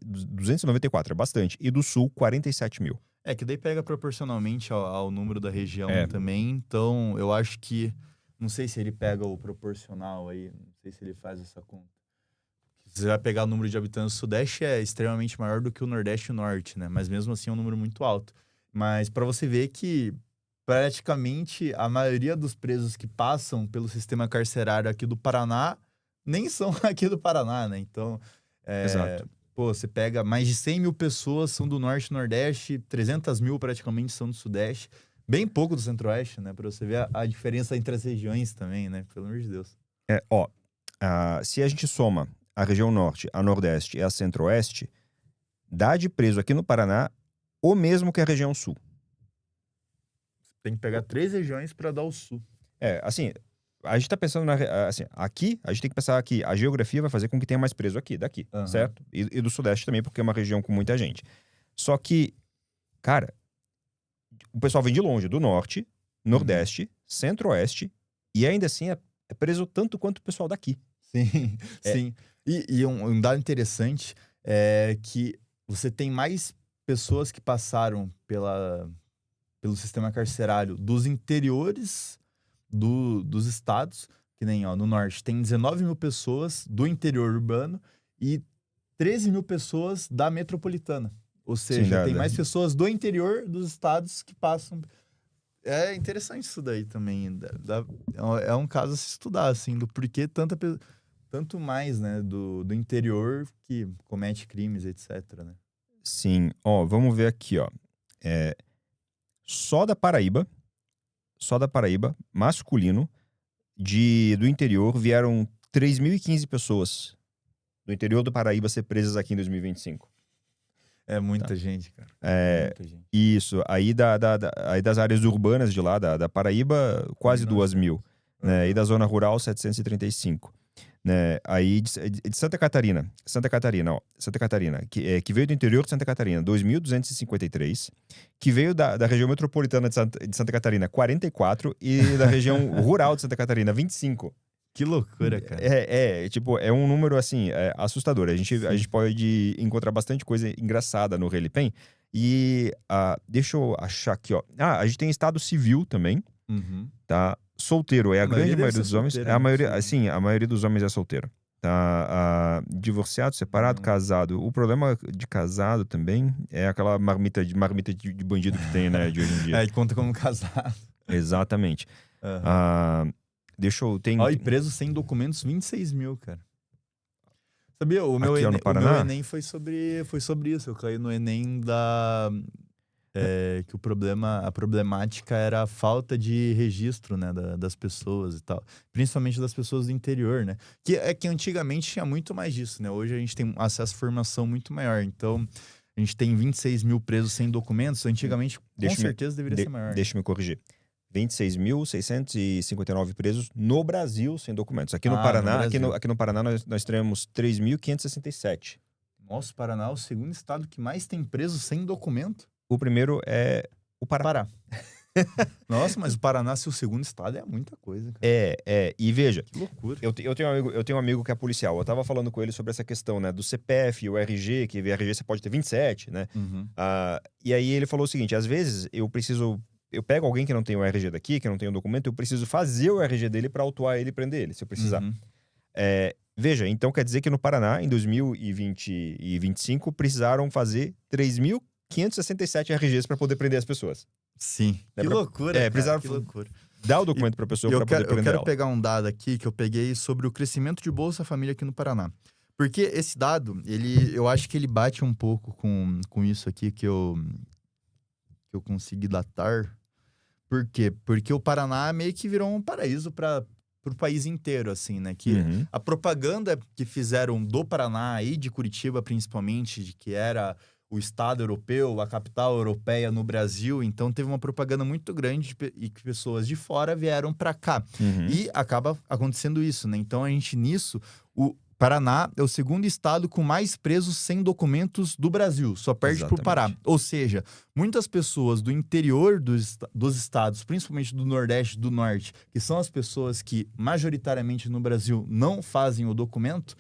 294, é bastante. E do Sul, 47 mil. Que daí pega proporcionalmente ao número da região também. Então, eu acho que... Não sei se ele pega o proporcional aí. Não sei se ele faz essa conta. Se você vai pegar o número de habitantes do Sudeste, é extremamente maior do que o Nordeste e o Norte, né? Mas mesmo assim é um número muito alto. Mas para você ver que praticamente a maioria dos presos que passam pelo sistema carcerário aqui do Paraná nem são aqui do Paraná, né? Então, Exato. Você pega mais de 100 mil pessoas são do Norte e Nordeste, 300 mil praticamente são do Sudeste, bem pouco do Centro-Oeste, né? Para você ver a diferença entre as regiões também, né? Pelo amor de Deus. Se a gente soma a região Norte, a Nordeste e a Centro-Oeste, dá de preso aqui no Paraná o mesmo que a região Sul. Tem que pegar 3 regiões para dar o Sul. Assim, a gente tá pensando aqui, a gente tem que pensar aqui, a geografia vai fazer com que tenha mais preso daqui, certo? E do Sudeste também, porque é uma região com muita gente. Só que, cara, o pessoal vem de longe, do Norte, Nordeste, Centro-Oeste, e ainda assim é preso tanto quanto o pessoal daqui. Sim, sim. E um dado interessante é que você tem mais pessoas que passaram pelo sistema carcerário dos interiores dos estados, que nem no Norte tem 19 mil pessoas do interior urbano e 13 mil pessoas da metropolitana. Ou seja, tem mais pessoas do interior dos estados que passam... É interessante isso daí também. É um caso a se estudar, assim, do porquê tanto mais, né, do interior que comete crimes, etc, né? Sim. Vamos ver aqui, ó. Só da Paraíba, masculino, do interior, vieram 3.015 pessoas do interior do Paraíba ser presas aqui em 2025. É muita gente, cara. Muita gente. Isso. Aí, aí das áreas urbanas de lá, da Paraíba, quase 2.000. Né? E da zona rural, 735. Né? Aí de Santa Catarina, que veio do interior de Santa Catarina, 2.253, que veio da região metropolitana de Santa Catarina, 44, e da região rural de Santa Catarina, 25. Que loucura, cara. Tipo, é um número, assim, assustador. A gente pode encontrar bastante coisa engraçada no Relipen. E deixa eu achar aqui, ó. A gente tem estado civil também, tá? Solteiro é a grande maioria dos homens. A maioria dos homens é solteiro. Tá? Divorciado, separado, casado. O problema de casado também é aquela marmita de bandido que tem, né, de hoje em dia. Conta como casado. Exatamente. E preso sem documentos, 26 mil, cara. Sabia? O meu Enem foi sobre isso. Eu caí no Enem que a problemática era a falta de registro, né, das pessoas e tal. Principalmente das pessoas do interior, né? Que antigamente tinha muito mais disso, né? Hoje a gente tem acesso à informação muito maior. Então, a gente tem 26 mil presos sem documentos. Antigamente, com certeza, deveria ser maior. Deixa eu me corrigir. 26.659 presos no Brasil sem documentos. Aqui no Paraná, aqui no Paraná nós temos 3.567. Nossa, o Paraná é o segundo estado que mais tem presos sem documento. O primeiro é o Pará. Nossa, mas o Paraná ser o segundo estado é muita coisa, cara. E veja, que loucura. Eu tenho um amigo que é policial. Eu tava falando com ele sobre essa questão, né, do CPF, o RG, que o RG você pode ter 27, né? E aí ele falou o seguinte, às vezes eu pego alguém que não tem o RG daqui, que não tem o documento, eu preciso fazer o RG dele para autuar ele e prender ele, se eu precisar. Veja, então quer dizer que no Paraná, em 2020 e 2025, precisaram fazer 3.567 RGs para poder prender as pessoas. Sim. Que loucura, precisaram que loucura. Dar o documento para a pessoa para poder prender ela. Eu quero pegar um dado aqui que eu peguei sobre o crescimento de Bolsa Família aqui no Paraná. Porque esse dado, eu acho que ele bate um pouco com isso aqui que eu consegui datar. Por quê? Porque o Paraná meio que virou um paraíso para o país inteiro, assim, né? Que a propaganda que fizeram do Paraná e de Curitiba, principalmente, de que era o estado europeu, a capital europeia no Brasil, então teve uma propaganda muito grande e que pessoas de fora vieram para cá. E acaba acontecendo isso, né? Então, o Paraná é o segundo estado com mais presos sem documentos do Brasil, só perde pro Pará. Ou seja, muitas pessoas do interior dos estados, principalmente do Nordeste e do Norte, que são as pessoas que majoritariamente no Brasil não fazem o documento,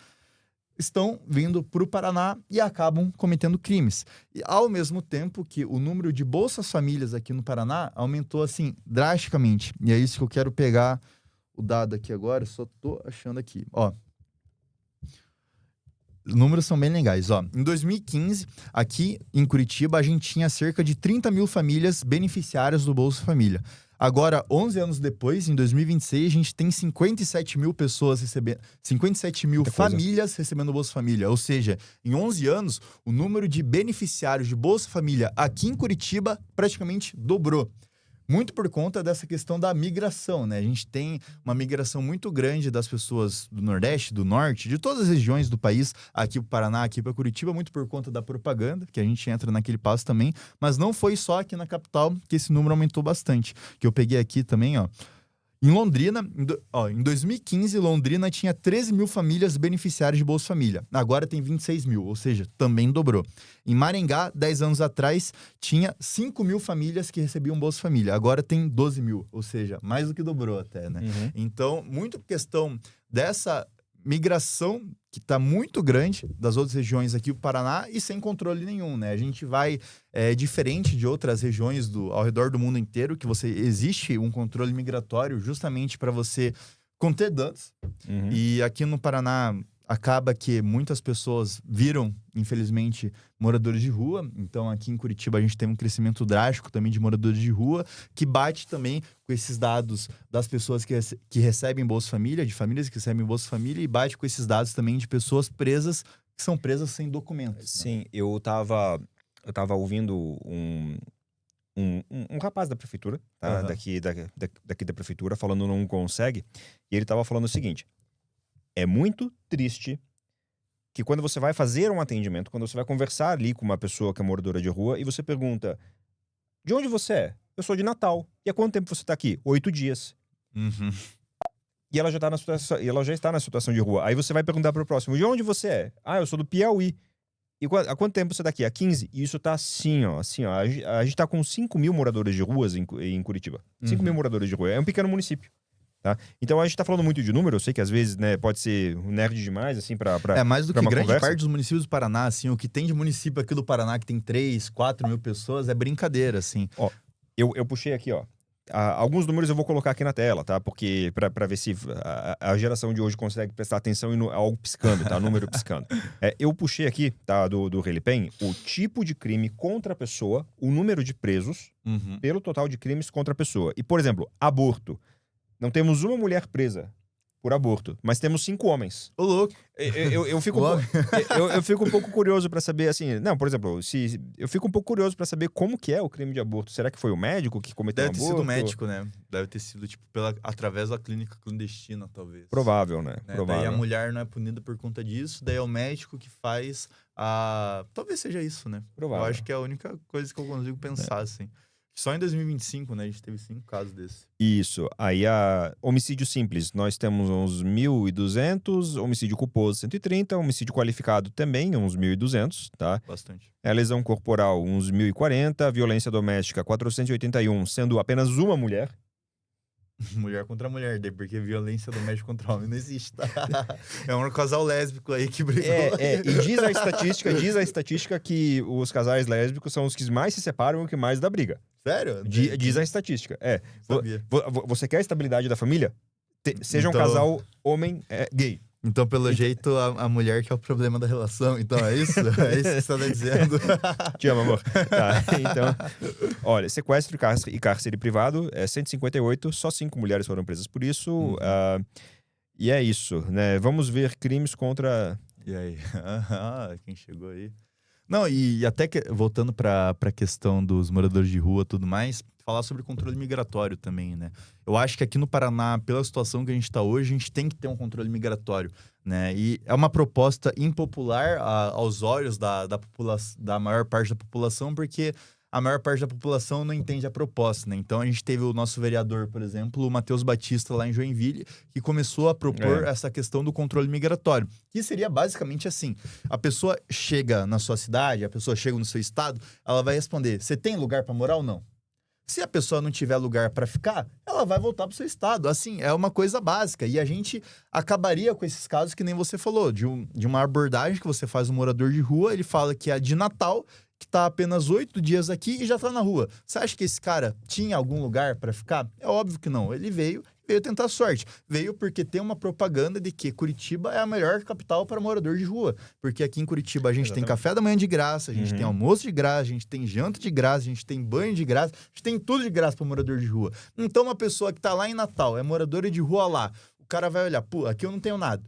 estão vindo para o Paraná e acabam cometendo crimes. E ao mesmo tempo que o número de Bolsas Famílias aqui no Paraná aumentou, assim, drasticamente. E é isso que eu quero pegar o dado aqui agora, só tô achando aqui. Ó, os números são bem legais, ó. Em 2015, aqui em Curitiba, a gente tinha cerca de 30 mil famílias beneficiárias do Bolsa Família. Agora, 11 anos depois, em 2026, a gente tem 57 mil pessoas recebendo... 57 mil famílias recebendo o Bolsa Família. Ou seja, em 11 anos, o número de beneficiários de Bolsa Família aqui em Curitiba praticamente dobrou. Muito por conta dessa questão da migração, né? A gente tem uma migração muito grande das pessoas do Nordeste, do Norte, de todas as regiões do país, aqui para o Paraná, aqui para Curitiba, muito por conta da propaganda, que a gente entra naquele passo também. Mas não foi só aqui na capital que esse número aumentou bastante. Que eu peguei aqui também, ó. Em Londrina, em 2015, Londrina tinha 13 mil famílias beneficiárias de Bolsa Família. Agora tem 26 mil, ou seja, também dobrou. Em Maringá, 10 anos atrás, tinha 5 mil famílias que recebiam Bolsa Família. Agora tem 12 mil, ou seja, mais do que dobrou até, né? Então, muito questão dessa migração que está muito grande das outras regiões aqui do Paraná e sem controle nenhum, né? A gente vai diferente de outras regiões ao redor do mundo inteiro, que existe um controle migratório justamente para você conter danos. E aqui no Paraná acaba que muitas pessoas viram, infelizmente, moradores de rua. Então, aqui em Curitiba, a gente tem um crescimento drástico também de moradores de rua, que bate também com esses dados das pessoas que recebem Bolsa Família, de famílias que recebem Bolsa Família, e bate com esses dados também de pessoas presas, que são presas sem documentos. Sim, né? eu tava ouvindo um rapaz da prefeitura, tá? Daqui da prefeitura, falando Não Consegue, e ele tava falando o seguinte: é muito triste que quando você vai fazer um atendimento, quando você vai conversar ali com uma pessoa que é moradora de rua e você pergunta, de onde você é? Eu sou de Natal. E há quanto tempo você tá aqui? 8 dias. Uhum. E ela já está na situação de rua. Aí você vai perguntar pro próximo, de onde você é? Ah, eu sou do Piauí. E há quanto tempo você tá aqui? Há 15. E isso tá assim, ó. A gente tá com 5 mil moradores de ruas em Curitiba. 5 mil moradores de rua. É um pequeno município. Tá? Então a gente tá falando muito de número. Eu sei que às vezes, né, pode ser nerd demais, assim, pra mais do que uma grande conversa. parte dos municípios do Paraná, assim, o que tem de município aqui do Paraná que tem 3, 4 mil pessoas é brincadeira, assim. Ó, eu puxei aqui, ó. Alguns números eu vou colocar aqui na tela, tá? Porque pra ver se a geração de hoje consegue prestar atenção em algo piscando, tá? Número piscando. Eu puxei aqui, tá? Do Relepen, o tipo de crime contra a pessoa, o número de presos pelo total de crimes contra a pessoa. E, por exemplo, aborto. Não temos uma mulher presa por aborto, mas temos 5 homens. Ô, louco! Eu fico um pouco curioso pra saber, assim... Não, por exemplo, eu fico um pouco curioso pra saber como que é o crime de aborto. Será que foi o médico que cometeu o aborto? Deve ter sido médico, né? Deve ter sido, tipo, através da clínica clandestina, talvez. Provável, né? Provável. Daí a mulher não é punida por conta disso, daí é o médico que faz a... Talvez seja isso, né? Provável. Eu acho que é a única coisa que eu consigo pensar, assim. Só em 2025, né? A gente teve 5 casos desses. Isso. Aí, homicídio simples, nós temos uns 1.200, homicídio culposo 130, homicídio qualificado também uns 1.200, tá? Bastante. Lesão corporal uns 1.040, violência doméstica 481, sendo apenas uma mulher. Mulher contra mulher, porque violência doméstica contra homem não existe, tá? É um casal lésbico aí que brigou. E diz a estatística que os casais lésbicos são os que mais se separam e o que mais dá briga. Sério? Diz a estatística. Sabia. Você quer a estabilidade da família? Seja um Então... casal homem gay. Então, pelo jeito, a mulher que é o problema da relação. Então, é isso? É isso que você tá dizendo? Te amo, amor. Tá, então, olha, sequestro e cárcere privado, 158, só 5 mulheres foram presas por isso. E é isso, né? Vamos ver crimes contra... E aí? Quem chegou aí? Não, e até que, voltando para a questão dos moradores de rua e tudo mais, falar sobre controle migratório também, né? Eu acho que aqui no Paraná, pela situação que a gente está hoje, a gente tem que ter um controle migratório, né? E é uma proposta impopular aos olhos da maior parte da população, porque a maior parte da população não entende a proposta, né? Então a gente teve o nosso vereador, por exemplo, o Matheus Batista, lá em Joinville, que começou a propor essa questão do controle migratório, que seria basicamente assim: a pessoa chega na sua cidade, a pessoa chega no seu estado, ela vai responder: você tem lugar para morar ou não? Se a pessoa não tiver lugar para ficar, ela vai voltar para o seu estado. Assim, é uma coisa básica. E a gente acabaria com esses casos que nem você falou, de uma abordagem que você faz um morador de rua, ele fala que é de Natal, que tá apenas 8 dias aqui e já tá na rua. Você acha que esse cara tinha algum lugar para ficar? É óbvio que não. Ele veio tentar sorte. Veio porque tem uma propaganda de que Curitiba é a melhor capital para morador de rua. Porque aqui em Curitiba a gente tem café da manhã de graça, a gente tem almoço de graça, a gente tem janta de graça, a gente tem banho de graça, a gente tem tudo de graça para morador de rua. Então uma pessoa que tá lá em Natal, é moradora de rua lá, o cara vai olhar, pô, aqui eu não tenho nada.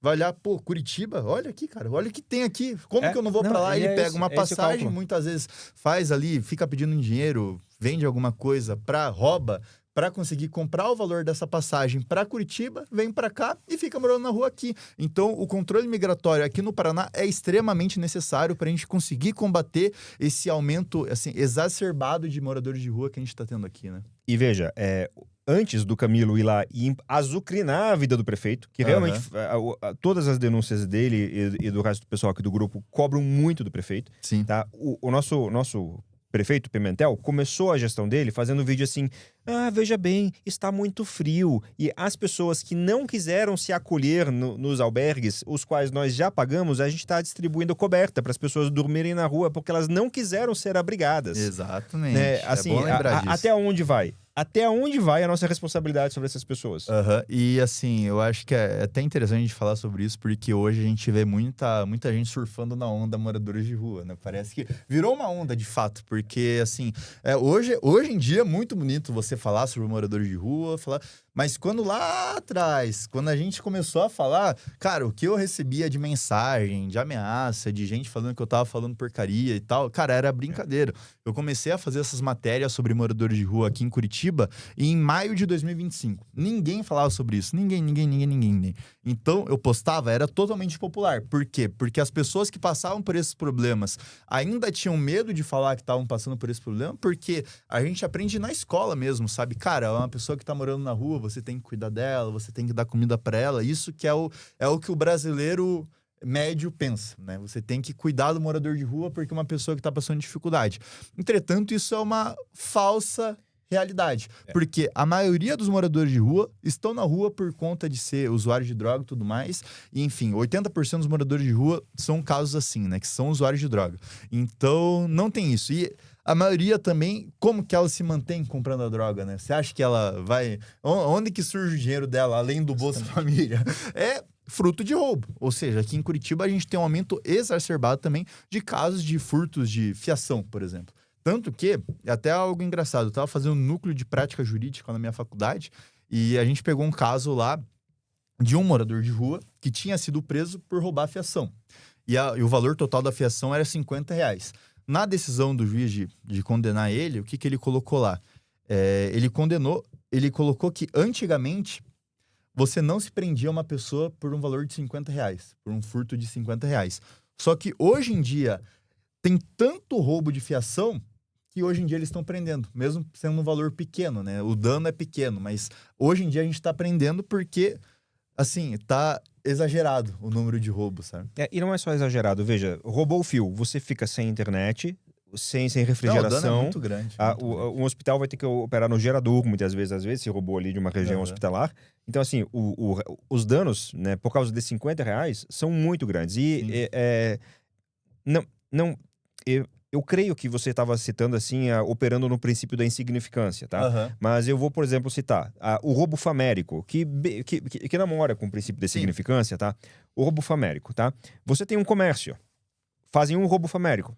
Vai olhar, pô, Curitiba, olha aqui, cara, olha o que tem aqui. Como que eu não vou pra lá? Ele pega uma passagem, muitas vezes faz ali, fica pedindo dinheiro, vende alguma coisa, rouba, para conseguir comprar o valor dessa passagem para Curitiba, vem para cá e fica morando na rua aqui. Então, o controle migratório aqui no Paraná é extremamente necessário para a gente conseguir combater esse aumento assim, exacerbado de moradores de rua que a gente está tendo aqui, né? E veja, antes do Camilo ir lá e azucrinar a vida do prefeito, que realmente todas as denúncias dele e do resto do pessoal aqui do grupo cobram muito do prefeito. Sim. Tá? O nosso prefeito Pimentel começou a gestão dele fazendo um vídeo assim: veja bem, está muito frio. E as pessoas que não quiseram se acolher nos albergues, os quais nós já pagamos, a gente está distribuindo coberta para as pessoas dormirem na rua porque elas não quiseram ser abrigadas. Exatamente. Assim, é bom lembrar disso. Até onde vai? Até onde vai a nossa responsabilidade sobre essas pessoas? E assim, eu acho que é até interessante a gente falar sobre isso, porque hoje a gente vê muita gente surfando na onda moradores de rua, né? Parece que virou uma onda, de fato, porque assim, hoje em dia é muito bonito você falar sobre moradores de rua, Mas quando lá atrás, quando a gente começou a falar, cara, o que eu recebia de mensagem, de ameaça, de gente falando que eu tava falando porcaria e tal, cara, era brincadeira. Eu comecei a fazer essas matérias sobre moradores de rua aqui em Curitiba em maio de 2025. Ninguém falava sobre isso. Ninguém. Então, eu postava, era totalmente popular. Por quê? Porque as pessoas que passavam por esses problemas ainda tinham medo de falar que estavam passando por esse problema, porque a gente aprende na escola mesmo, sabe? Cara, uma pessoa que tá morando na rua, você tem que cuidar dela, você tem que dar comida para ela. Isso que é o que o brasileiro médio pensa, né? Você tem que cuidar do morador de rua porque é uma pessoa que tá passando dificuldade. Entretanto, isso é uma falsa realidade. Porque a maioria dos moradores de rua estão na rua por conta de ser usuários de droga e tudo mais. E, enfim, 80% dos moradores de rua são casos assim, né? Que são usuários de droga. Então, não tem isso. E a maioria também, como que ela se mantém comprando a droga, né? Você acha que ela vai... Onde que surge o dinheiro dela, além do Bolsa Família? É fruto de roubo. Ou seja, aqui em Curitiba a gente tem um aumento exacerbado também de casos de furtos de fiação, por exemplo. Tanto que, até algo engraçado, eu tava fazendo um núcleo de prática jurídica na minha faculdade e a gente pegou um caso lá de um morador de rua que tinha sido preso por roubar a fiação. E o valor total da fiação era R$50. Na decisão do juiz de condenar ele, o que ele colocou lá? Ele colocou que antigamente você não se prendia uma pessoa por um valor de R$50, por um furto de R$50. Só que hoje em dia tem tanto roubo de fiação que hoje em dia eles estão prendendo, mesmo sendo um valor pequeno, né? O dano é pequeno, mas hoje em dia a gente tá prendendo porque, assim, tá exagerado o número de roubos, sabe? E não é só exagerado. Veja, roubou o fio, você fica sem internet, sem Não, o refrigeração. dano é muito grande. Um hospital vai ter que operar no gerador, muitas vezes, às vezes, se roubou ali de uma região hospitalar. Então, assim, os danos, né, por causa de R$50, são muito grandes. E eu creio que você estava citando, assim, operando no princípio da insignificância, tá? Mas eu vou, por exemplo, citar o roubo famérico, que namora com o princípio da insignificância, tá? O roubo famérico, tá? Você tem um comércio, fazem um roubo famérico.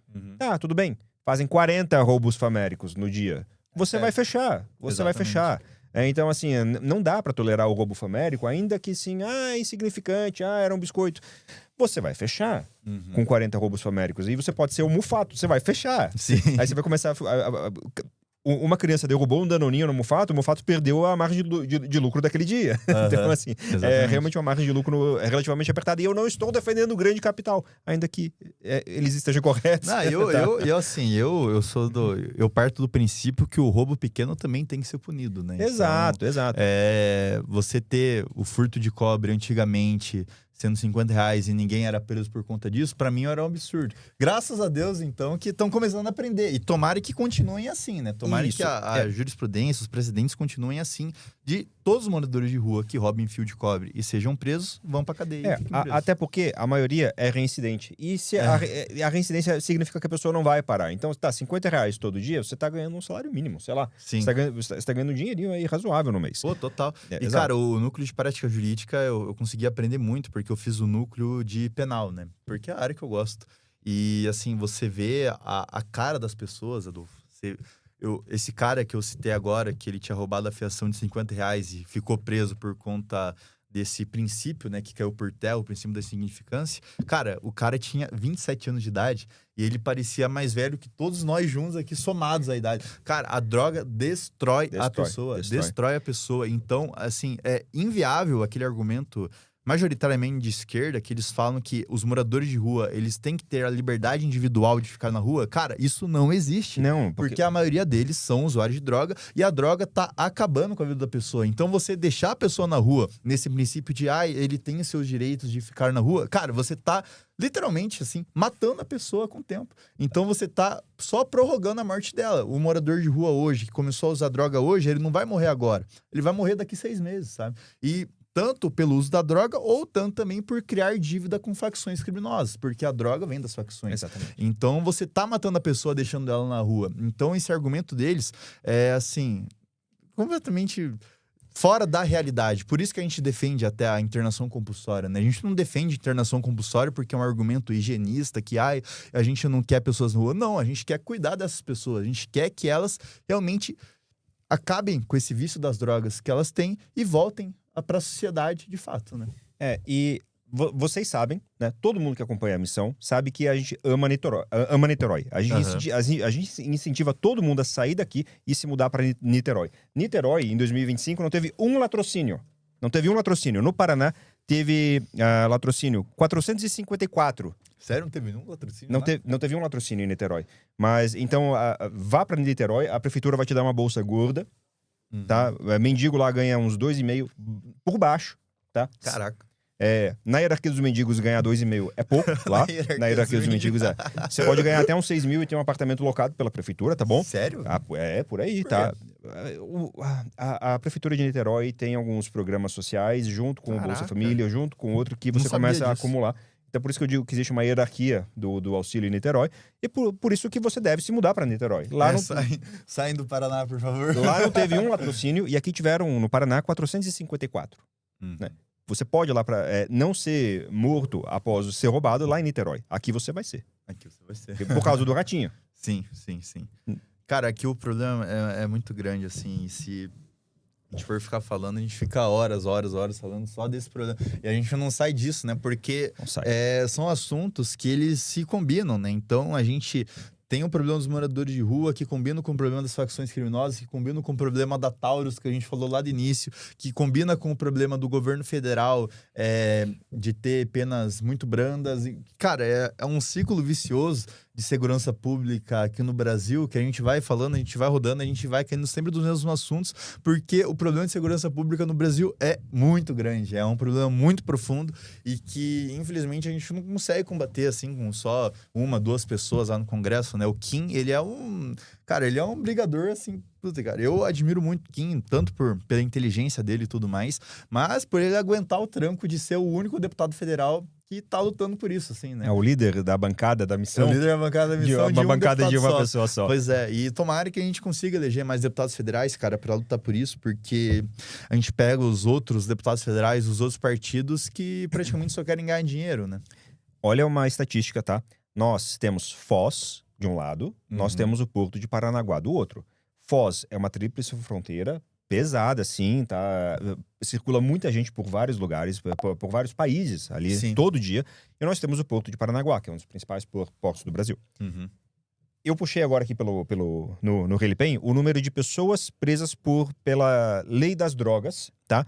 Tudo bem. Fazem 40 roubos faméricos no dia. Você vai fechar. Vai fechar. Então, assim, não dá para tolerar o roubo famérico, ainda que sim, é insignificante, era um biscoito. Você vai fechar com 40 roubos faméricos. E você pode ser um mufato, você vai fechar. Sim. Aí você vai começar uma criança derrubou um danoninho no mufato, o mufato perdeu a margem de lucro daquele dia. Então, assim, é realmente uma margem de lucro relativamente apertada. E eu não estou defendendo o grande capital, ainda que eles estejam corretos. Não, eu parto do princípio que o roubo pequeno também tem que ser punido, né? Exato. Você ter o furto de cobre antigamente sendo R$50 e ninguém era preso por conta disso, pra mim era um absurdo. Graças a Deus, então, que estão começando a aprender. E tomara que continuem assim, né? Tomara que a jurisprudência, os precedentes continuem assim, de todos os moradores de rua que roubem fio de cobre e sejam presos, vão pra cadeia. Até porque a maioria é reincidente. E se a reincidência significa que a pessoa não vai parar. Então, R$50 todo dia, você tá ganhando um salário mínimo, sei lá. Sim. Você tá ganhando um dinheirinho aí razoável no mês. Pô, total. Exato. Cara, o núcleo de prática jurídica, eu consegui aprender muito, porque eu fiz o núcleo de penal, né? Porque é a área que eu gosto. E, assim, você vê a cara das pessoas, Adolfo. Esse cara que eu citei agora, que ele tinha roubado a fiação de R$50 e ficou preso por conta desse princípio, né, que caiu por terra, o princípio da insignificância. Cara, o cara tinha 27 anos de idade e ele parecia mais velho que todos nós juntos aqui, somados à idade. Cara, a droga destrói a pessoa. Destrói a pessoa. Então, assim, é inviável aquele argumento majoritariamente de esquerda, que eles falam que os moradores de rua, eles têm que ter a liberdade individual de ficar na rua. Cara, isso não existe. Não, porque a maioria deles são usuários de droga e a droga tá acabando com a vida da pessoa. Então, você deixar a pessoa na rua, nesse princípio de, ele tem os seus direitos de ficar na rua, cara, você tá literalmente, assim, matando a pessoa com o tempo. Então, você tá só prorrogando a morte dela. O morador de rua hoje, que começou a usar droga hoje, ele não vai morrer agora. Ele vai morrer daqui 6 meses, sabe? E tanto pelo uso da droga, ou tanto também por criar dívida com facções criminosas, porque a droga vem das facções. Exatamente. Então, você tá matando a pessoa, deixando ela na rua. Então, esse argumento deles é, assim, completamente fora da realidade. Por isso que a gente defende até a internação compulsória, né? A gente não defende internação compulsória porque é um argumento higienista, que a gente não quer pessoas na rua. Não, a gente quer cuidar dessas pessoas. A gente quer que elas realmente acabem com esse vício das drogas que elas têm e voltem para a sociedade de fato, né? E vocês sabem, né? Todo mundo que acompanha a missão sabe que a gente ama Niterói. Ama Niterói. A gente incentiva todo mundo a sair daqui e se mudar para Niterói. Niterói, em 2025, não teve um latrocínio. Não teve um latrocínio. No Paraná, teve latrocínio 454. Sério? Não teve nenhum latrocínio? Não teve um latrocínio em Niterói. Mas, então, vá para Niterói, a prefeitura vai te dar uma bolsa gorda, tá? Mendigo lá ganha uns 2,5 por baixo, tá? Caraca. Na hierarquia dos mendigos, ganhar 2,5 é pouco lá. Na hierarquia dos mendigos, Você pode ganhar até uns 6 mil e ter um apartamento locado pela prefeitura, tá bom? Sério? Por aí, tá? A prefeitura de Niterói tem alguns programas sociais, junto com o Bolsa Família, junto com outro, que você começa a acumular. Então, por isso que eu digo que existe uma hierarquia do auxílio em Niterói. E por isso que você deve se mudar para Niterói. Lá saem do Paraná, por favor. Lá não teve um latrocínio e aqui tiveram, no Paraná, 454. Né? Você pode ir lá para não ser morto após ser roubado lá em Niterói. Aqui você vai ser. Aqui você vai ser. Por causa do ratinho. Sim. Cara, aqui o problema é muito grande, assim. Se a gente for ficar falando, a gente fica horas falando só desse problema. E a gente não sai disso, né? Porque são assuntos que eles se combinam, né? Então, a gente tem o problema dos moradores de rua, que combina com o problema das facções criminosas, que combina com o problema da Taurus, que a gente falou lá do início, que combina com o problema do governo federal de ter penas muito brandas. E, cara, é um ciclo vicioso de segurança pública aqui no Brasil, que a gente vai falando, a gente vai rodando, a gente vai caindo sempre dos mesmos assuntos, porque o problema de segurança pública no Brasil é muito grande, é um problema muito profundo e que, infelizmente, a gente não consegue combater, assim, com só 1, 2 pessoas lá no Congresso, né? O Kim, ele é um brigador, assim, puta, cara, eu admiro muito o Kim, tanto pela inteligência dele e tudo mais, mas por ele aguentar o tranco de ser o único deputado federal que tá lutando por isso, assim, né? É o líder da bancada da missão. O líder da bancada da missão uma bancada de uma pessoa só. Pois é, e tomara que a gente consiga eleger mais deputados federais, cara, pra lutar por isso, porque a gente pega os outros deputados federais, os outros partidos que praticamente só querem ganhar dinheiro, né? Olha uma estatística, tá? Nós temos Foz, de um lado, nós temos o Porto de Paranaguá, do outro. Foz é uma tríplice fronteira pesada, sim, tá? Circula muita gente por vários lugares, por vários países ali, sim, todo dia. E nós temos o Porto de Paranaguá, que é um dos principais portos do Brasil. Eu puxei agora aqui no Relipen o número de pessoas presas pela lei das drogas, tá?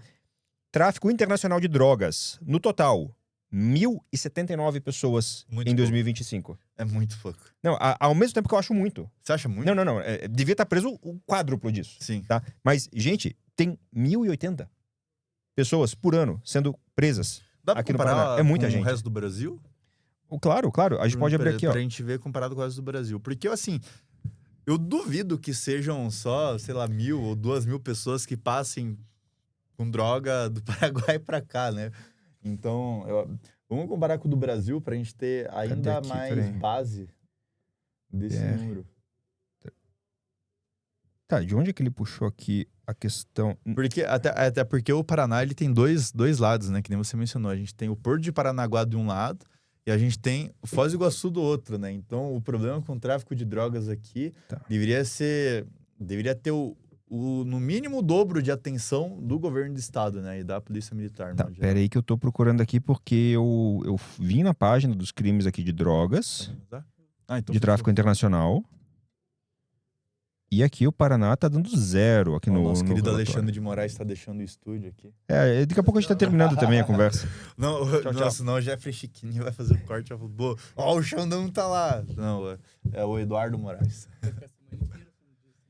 Tráfico internacional de drogas, no total, 1.079 pessoas muito em 2025. É muito pouco. Não, ao mesmo tempo que eu acho muito. Você acha muito? Não. Devia estar preso o quádruplo disso. Sim. Tá? Mas, gente, tem 1.080 pessoas por ano sendo presas aqui no Paraná. É muita gente. Com o resto do Brasil? Claro. A gente pode abrir aqui, ó. Pra gente ver comparado com o resto do Brasil. Porque, assim, eu duvido que sejam só, sei lá, 1.000 ou 2.000 pessoas que passem com droga do Paraguai pra cá, né? Então, vamos comparar com o do Brasil pra gente ter ainda mais base desse número. Tá, de onde é que ele puxou aqui a questão? Porque, até porque o Paraná ele tem dois lados, né? Que nem você mencionou. A gente tem o Porto de Paranaguá de um lado e a gente tem o Foz do Iguaçu do outro, né? Então, o problema com o tráfico de drogas aqui deveria ter no mínimo o dobro de atenção do governo do estado, né? E da polícia militar. Tá, pera aí que eu tô procurando aqui porque eu vim na página dos crimes aqui de drogas, então de tráfico internacional. E aqui o Paraná tá dando 0 aqui no nosso querido relatório. Alexandre de Moraes tá deixando o estúdio aqui. Daqui a pouco a gente tá terminando também a conversa. Não, senão o Jeffrey Chiquini vai fazer o corte. O Xandão tá lá. Não, é o Eduardo Moraes.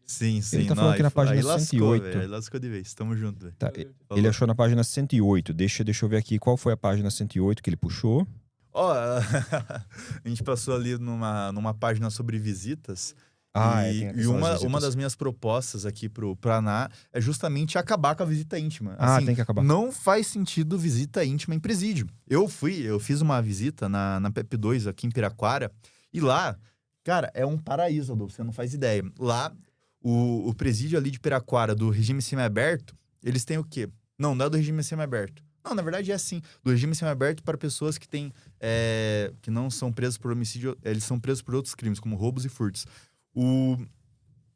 Sim. Ele tá falando aqui na página 108. Ele lascou de vez. Tamo junto, velho. Tá, ele achou na página 108. Deixa eu ver aqui qual foi a página 108 que ele puxou. A gente passou ali numa página sobre visitas. E uma das minhas propostas aqui pro Paraná é justamente acabar com a visita íntima. Assim, tem que acabar. Não faz sentido visita íntima em presídio. Eu fiz uma visita na PEP 2 aqui em Piraquara, e lá, cara, é um paraíso, Adolfo, você não faz ideia. Lá, o presídio ali de Piraquara, do regime semiaberto, eles têm o quê? Não é do regime semiaberto. Não, na verdade é assim, do regime semiaberto para pessoas que que não são presas por homicídio, eles são presos por outros crimes, como roubos e furtos. O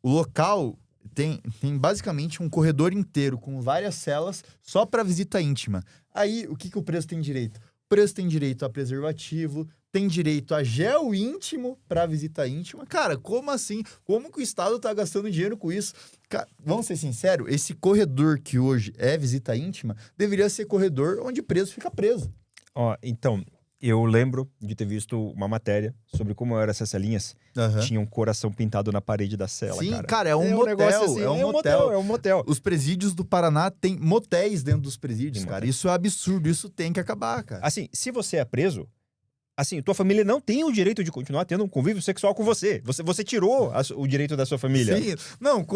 local tem basicamente um corredor inteiro com várias celas só para visita íntima. Aí, o que o preso tem direito? O preso tem direito a preservativo, tem direito a gel íntimo para visita íntima. Cara, como assim? Como que o Estado tá gastando dinheiro com isso? Cara, vamos ser sinceros, esse corredor que hoje é visita íntima deveria ser corredor onde preso fica preso. Ó, então, eu lembro de ter visto uma matéria sobre como eram essas celinhas. Tinha um coração pintado na parede da cela, Sim, cara. cara, é um motel, negócio assim, é um motel. É um motel. Os presídios do Paraná têm motéis dentro dos presídios, Tem cara. motéis. Isso é absurdo, isso tem que acabar, cara. Assim, se você é preso, assim, tua família não tem o direito de continuar tendo um convívio sexual com você. Você tirou o direito da sua família. Sim, não,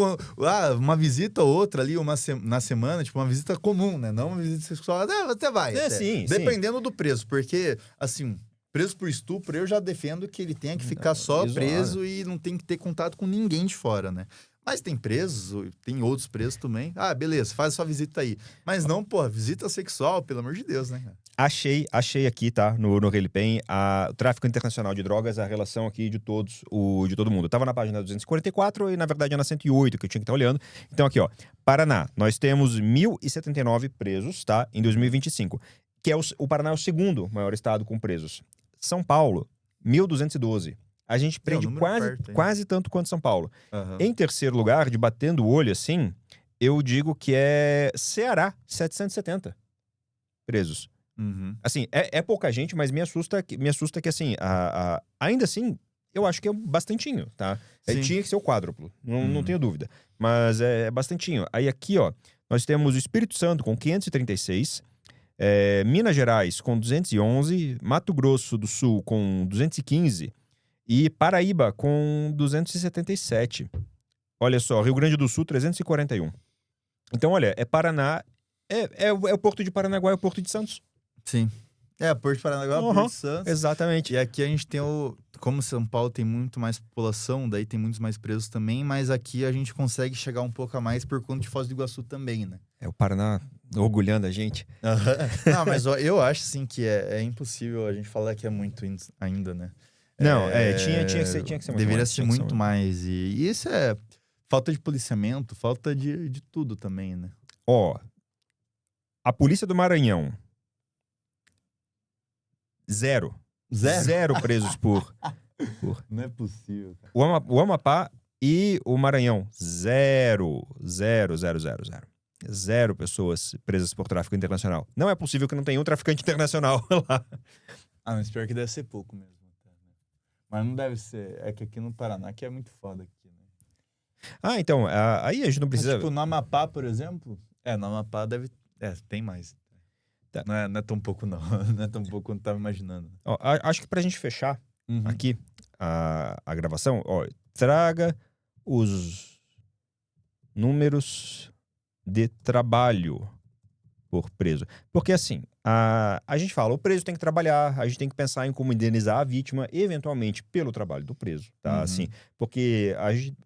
uma visita ou outra ali na semana, tipo uma visita comum, né? Não uma visita sexual, até vai. É, até. sim, Dependendo do preso, porque, assim, preso por estupro, eu já defendo que ele tenha que ficar só isolado. preso e não tem que ter contato com ninguém de fora, né? Mas tem presos, tem outros presos também. Ah, beleza, faz a sua visita aí. Mas não, pô, visita sexual, pelo amor de Deus, né, cara? Achei aqui, tá? No Relipen, o tráfico internacional de drogas, a relação aqui de de todo mundo. Eu tava na página 244 e, na verdade, é na 108 que eu tinha que estar olhando. Então, aqui, ó. Paraná, nós temos 1.079 presos, tá? Em 2025. Que é o Paraná é o segundo maior estado com presos. São Paulo, 1.212. A gente prende quase tanto quanto São Paulo. Em terceiro lugar, de batendo o olho assim, eu digo que é Ceará, 770 presos. Assim, é pouca gente, mas me assusta que assim, ainda assim, eu acho que é bastantinho, tá? Tinha que ser o quádruplo, não tenho dúvida. Mas é bastantinho. Aí aqui, ó, nós temos o Espírito Santo com 536, Minas Gerais com 211, Mato Grosso do Sul com 215 e Paraíba com 277. Olha só, Rio Grande do Sul 341. Então, olha, Paraná, o Porto de Paranaguá e o Porto de Santos. Sim. Porto de Paranaguá, Porto de Santos. Exatamente. E aqui a gente tem como São Paulo tem muito mais população, daí tem muitos mais presos também, mas aqui a gente consegue chegar um pouco a mais por conta de Foz do Iguaçu também, né? O Paraná orgulhando a gente. Não, mas eu acho, sim, que é impossível a gente falar que é muito ainda, né? Não, tinha que ser muito mais. Deveria ser muito mais. E isso é falta de policiamento, falta de tudo também, né? Ó, a polícia do Maranhão, zero presos por... Não é possível, cara. O Amapá e o Maranhão, zero pessoas presas por tráfico internacional. Não é possível que não tenha um traficante internacional lá. Mas pior que deve ser pouco mesmo. Mas não deve ser. É que aqui no Paraná que é muito foda aqui, né? Então, aí a gente não precisa... Mas, tipo, no Amapá, por exemplo... no Amapá deve... tem mais. Tá. Não é tão pouco, não. Não é tão pouco quanto eu tava imaginando. Ó, acho que pra gente fechar aqui a gravação, ó, traga os números de trabalho por preso. Porque assim, a gente fala, o preso tem que trabalhar, a gente tem que pensar em como indenizar a vítima, eventualmente pelo trabalho do preso, tá? Assim, porque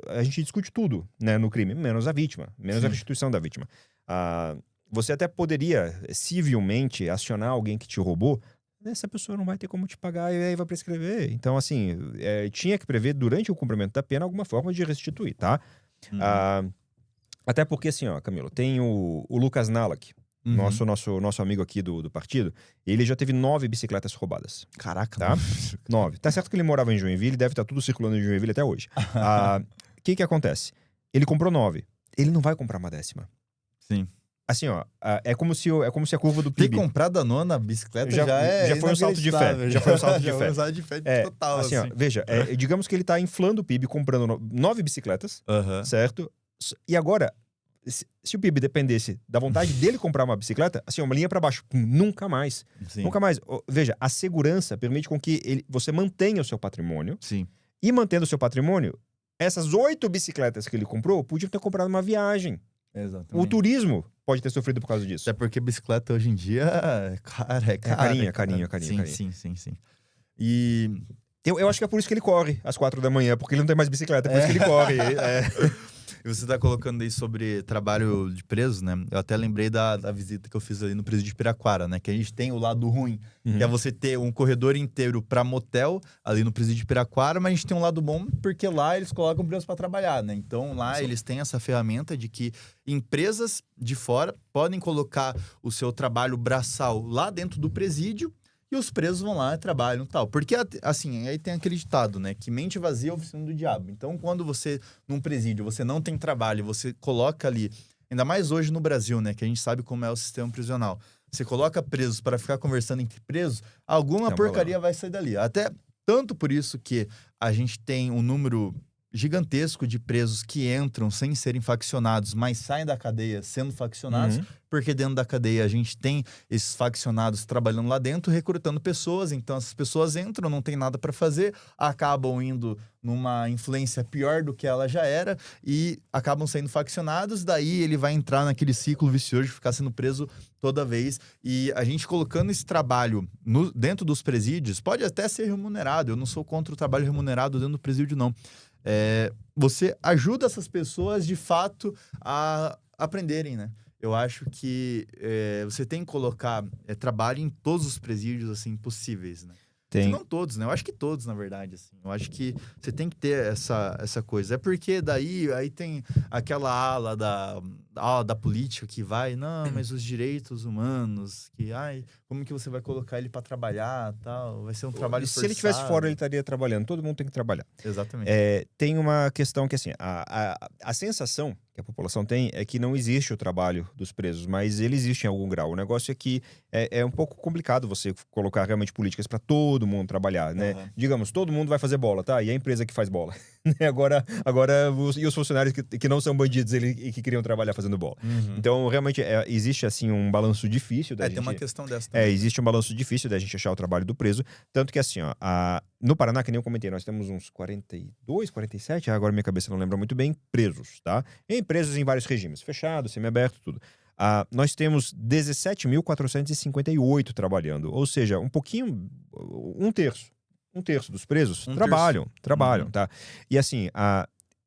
a gente discute tudo, né, no crime, menos a vítima, menos a restituição da vítima. Você até poderia, civilmente, acionar alguém que te roubou, essa pessoa não vai ter como te pagar e aí vai prescrever. Então, assim, tinha que prever durante o cumprimento da pena alguma forma de restituir, tá? Até porque, assim, ó, Camilo, tem o Lucas Nalak, nosso amigo aqui do partido, ele já teve 9 bicicletas roubadas. Caraca, tá? 9. Tá certo que ele morava em Joinville, deve estar tudo circulando em Joinville até hoje. O que acontece? Ele comprou 9. Ele não vai comprar uma 10ª. Sim. Assim, ó, é como se a curva do PIB... Ter comprado a 9ª bicicleta já foi um salto de fé. Já foi um salto de fé. Já foi um salto de fé total, assim. Ó, veja, digamos que ele tá inflando o PIB comprando 9 bicicletas, certo? E agora, se o PIB dependesse da vontade dele comprar uma bicicleta, assim, uma linha para baixo, nunca mais. Sim. Nunca mais. Veja, a segurança permite com que você mantenha o seu patrimônio. Sim. E mantendo o seu patrimônio, essas 8 bicicletas que ele comprou, podiam ter comprado uma viagem. Exatamente. O turismo pode ter sofrido por causa disso. Até porque bicicleta hoje em dia, carinha. Sim. E... Eu acho que é por isso que ele corre às 4 da manhã, porque ele não tem mais bicicleta, é por isso que ele corre. E você tá colocando aí sobre trabalho de presos, né? Eu até lembrei da visita que eu fiz ali no presídio de Piraquara, né? Que a gente tem o lado ruim, que é você ter um corredor inteiro pra motel ali no presídio de Piraquara, mas a gente tem um lado bom porque lá eles colocam presos pra trabalhar, né? Então lá eles têm essa ferramenta de que empresas de fora podem colocar o seu trabalho braçal lá dentro do presídio e os presos vão lá e trabalham e tal. Porque, assim, aí tem aquele ditado, né? Que mente vazia é oficina do diabo. Então, quando você, num presídio, você não tem trabalho, você coloca ali, ainda mais hoje no Brasil, né? Que a gente sabe como é o sistema prisional. Você coloca presos para ficar conversando entre presos, alguma porcaria vai sair dali. Até tanto por isso que a gente tem um número gigantesco de presos que entram sem serem faccionados, mas saem da cadeia sendo faccionados, porque dentro da cadeia a gente tem esses faccionados trabalhando lá dentro, recrutando pessoas, então essas pessoas entram, não tem nada para fazer, acabam indo numa influência pior do que ela já era e acabam sendo faccionados, daí ele vai entrar naquele ciclo vicioso de ficar sendo preso toda vez, e a gente colocando esse trabalho dentro dos presídios, pode até ser remunerado, eu não sou contra o trabalho remunerado dentro do presídio não, você ajuda essas pessoas, de fato, a aprenderem, né? Eu acho que você tem que colocar trabalho em todos os presídios, assim, possíveis, né? Se não todos, né? Eu acho que todos, na verdade, assim. Eu acho que você tem que ter essa coisa. É porque daí, aí tem aquela ala da política que vai, não, mas os direitos humanos, que, como que você vai colocar ele para trabalhar, tal? Vai ser um trabalho forçado. Se ele estivesse fora, ele estaria trabalhando. Todo mundo tem que trabalhar. Exatamente. Tem uma questão que, assim, a sensação que a população tem é que não existe o trabalho dos presos, mas ele existe em algum grau. O negócio é que é um pouco complicado você colocar realmente políticas para todo mundo trabalhar, né? Digamos, todo mundo vai fazer bola, tá? E a empresa que faz bola. Agora e os funcionários que não são bandidos e que queriam trabalhar fazendo bola. Então, realmente, existe, assim, um balanço difícil da gente... tem uma questão dessa também. Existe um balanço difícil da gente achar o trabalho do preso. Tanto que, assim, ó, no Paraná, que nem eu comentei, nós temos uns 42, 47, agora minha cabeça não lembra muito bem, presos, tá? Presos em vários regimes, fechado, semiaberto, tudo. Nós temos 17.458 trabalhando, ou seja, um terço dos presos trabalham, tá? E assim,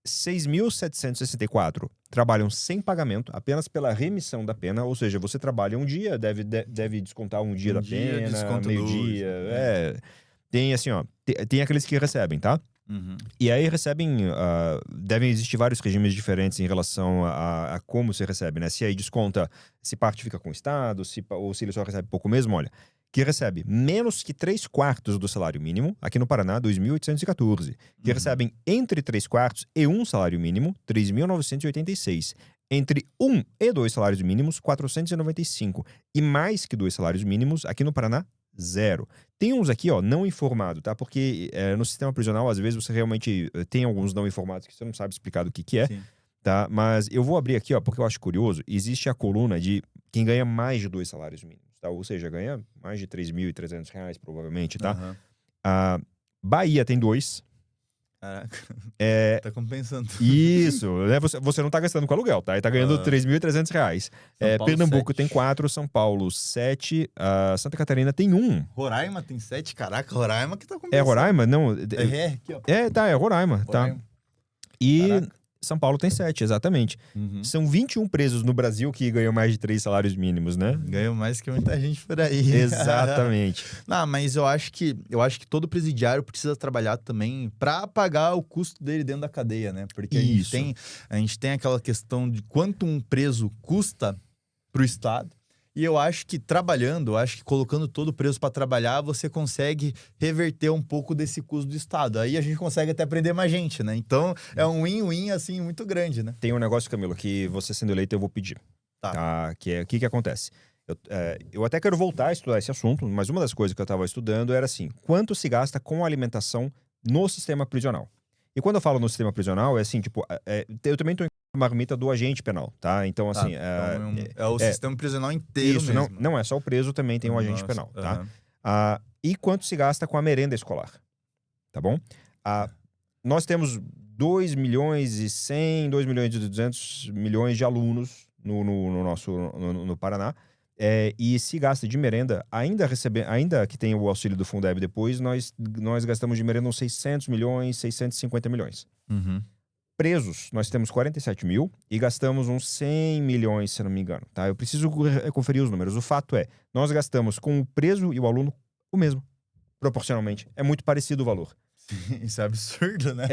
6.764 trabalham sem pagamento, apenas pela remissão da pena, ou seja, você trabalha um dia, deve descontar um dia da pena, meio-dia, tem assim, ó, tem aqueles que recebem, tá? E aí devem existir vários regimes diferentes em relação a como você recebe, né? Se aí desconta, se parte fica com o Estado, ou se ele só recebe pouco mesmo, olha, que recebe menos que 3/4 do salário mínimo, aqui no Paraná, 2.814. Que recebem entre 3/4 e 1 salário mínimo, 3.986. Entre 1 e 2 salários mínimos, 495. E mais que 2 salários mínimos, aqui no Paraná, 0. Tem uns aqui, ó, não informado, tá? Porque no sistema prisional, às vezes, você realmente tem alguns não informados que você não sabe explicar do que é, tá? Mas eu vou abrir aqui, ó, porque eu acho curioso. Existe a coluna de quem ganha mais de 2 salários mínimos, tá? Ou seja, ganha mais de R$3.300, provavelmente, tá? Bahia tem 2. Caraca, tá compensando. Isso, né? Você não tá gastando com aluguel, tá? Ele tá ganhando R$3.300. Pernambuco 7. Tem 4, São Paulo 7, Santa Catarina tem 1. Roraima tem 7, caraca, Roraima que tá compensando. Roraima? Não. Aqui, ó. É Roraima, tá? E caraca. São Paulo tem 7, exatamente. São 21 presos no Brasil que ganham mais de 3 salários mínimos, né? Ganham mais que muita gente por aí. Exatamente. Não, mas eu acho que todo presidiário precisa trabalhar também para pagar o custo dele dentro da cadeia, né? Porque a gente tem aquela questão de quanto um preso custa pro Estado. E eu acho que colocando todo preso para trabalhar, você consegue reverter um pouco desse custo do Estado. Aí a gente consegue até prender mais gente, né? Então, é um win-win, assim, muito grande, né? Tem um negócio, Camilo, que você sendo eleito eu vou pedir. Tá? O que acontece? Eu até quero voltar a estudar esse assunto, mas uma das coisas que eu estava estudando era assim, quanto se gasta com alimentação no sistema prisional? E quando eu falo no sistema prisional, é assim, tipo, eu também tô em marmita do agente penal, tá? Então, assim... é o sistema prisional inteiro isso, mesmo. Não é só o preso, também tem um agente penal, tá? E quanto se gasta com a merenda escolar, tá bom? Nós temos 2.100.000, 2.200.000 milhões de alunos no Paraná, e se gasta de merenda, ainda que tenha o auxílio do Fundeb depois, nós gastamos de merenda uns 600 milhões, 650 milhões. Presos, nós temos 47 mil e gastamos uns 100 milhões, se não me engano, tá? Eu preciso conferir os números. O fato é, nós gastamos com o preso e o aluno o mesmo, proporcionalmente. É muito parecido o valor. Sim, isso é absurdo, né?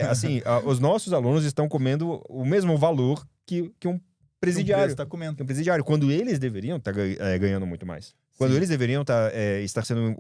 Assim, os nossos alunos estão comendo o mesmo valor que um presidiário. Tá comendo. Que um presidiário, quando eles deveriam estar ganhando muito mais. Quando Sim. eles deveriam estar sendo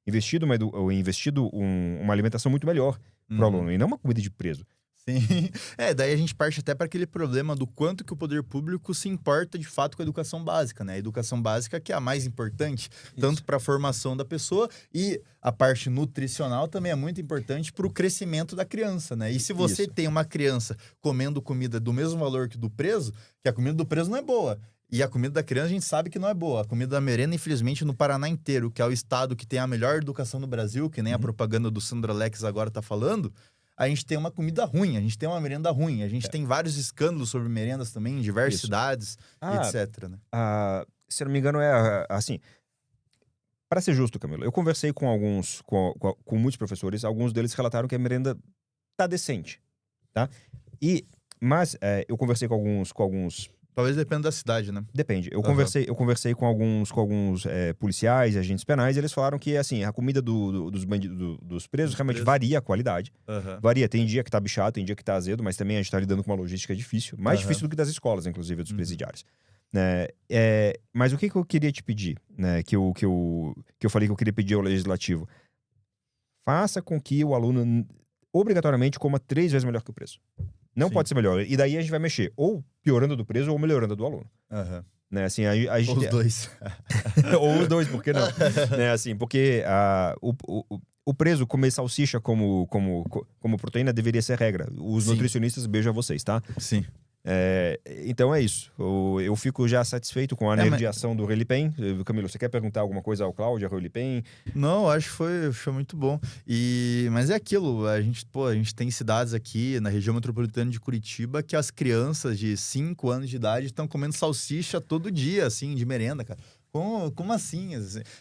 investido uma alimentação muito melhor para o aluno, e não uma comida de preso. Sim. Daí a gente parte até para aquele problema do quanto que o poder público se importa de fato com a educação básica, né? A educação básica que é a mais importante, tanto para a formação da pessoa e a parte nutricional também é muito importante para o crescimento da criança, né? E se você tem uma criança comendo comida do mesmo valor que do preso, que a comida do preso não é boa. E a comida da criança a gente sabe que não é boa. A comida da merenda, infelizmente, no Paraná inteiro, que é o estado que tem a melhor educação no Brasil, que nem a propaganda do Sandro Alex agora tá falando, a gente tem uma comida ruim, a gente tem uma merenda ruim, a gente tem vários escândalos sobre merendas também, em diversas cidades, etc, né? Se eu não me engano, assim... Para ser justo, Camilo, eu conversei com muitos professores, alguns deles relataram que a merenda tá decente, tá? Mas eu conversei com alguns... Talvez dependa da cidade, né? Depende. Eu conversei com alguns policiais, agentes penais, e eles falaram que, assim, a comida dos presos realmente varia a qualidade. Varia. Tem dia que tá bichado, tem dia que tá azedo, mas também a gente tá lidando com uma logística difícil. Mais difícil do que das escolas, inclusive, dos presidiários. Né? Mas o que eu queria te pedir, né? Que eu falei que eu queria pedir ao legislativo. Faça com que o aluno obrigatoriamente coma 3 vezes melhor que o preso. Não pode ser melhor. E daí a gente vai mexer ou piorando do preso ou melhorando do aluno. Né? Assim, a gente... Ou os dois. Ou os dois, por que não? Né? Assim, porque o preso comer salsicha como proteína deveria ser regra. Os nutricionistas, beijo a vocês, tá? Sim. Então é isso. Eu fico já satisfeito com a nerdiação do Relipen. Camilo, você quer perguntar alguma coisa ao Cláudio, ao Relipen? Não, acho que foi muito bom. Mas é aquilo, a gente tem cidades aqui na região metropolitana de Curitiba que as crianças de 5 anos de idade estão comendo salsicha todo dia, assim, de merenda, cara. Como assim?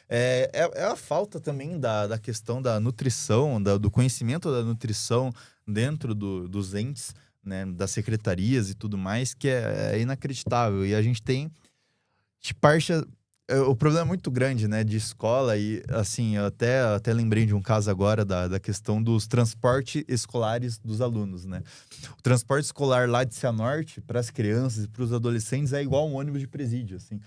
É a falta também da questão da nutrição, do conhecimento da nutrição dentro dos entes, né, das secretarias e tudo mais, que é inacreditável. E a gente tem o problema é muito grande, né, de escola. E assim, eu até lembrei de um caso agora da questão dos transportes escolares dos alunos, né? O transporte escolar lá de Cianorte para as crianças e para os adolescentes é igual um ônibus de presídio, assim.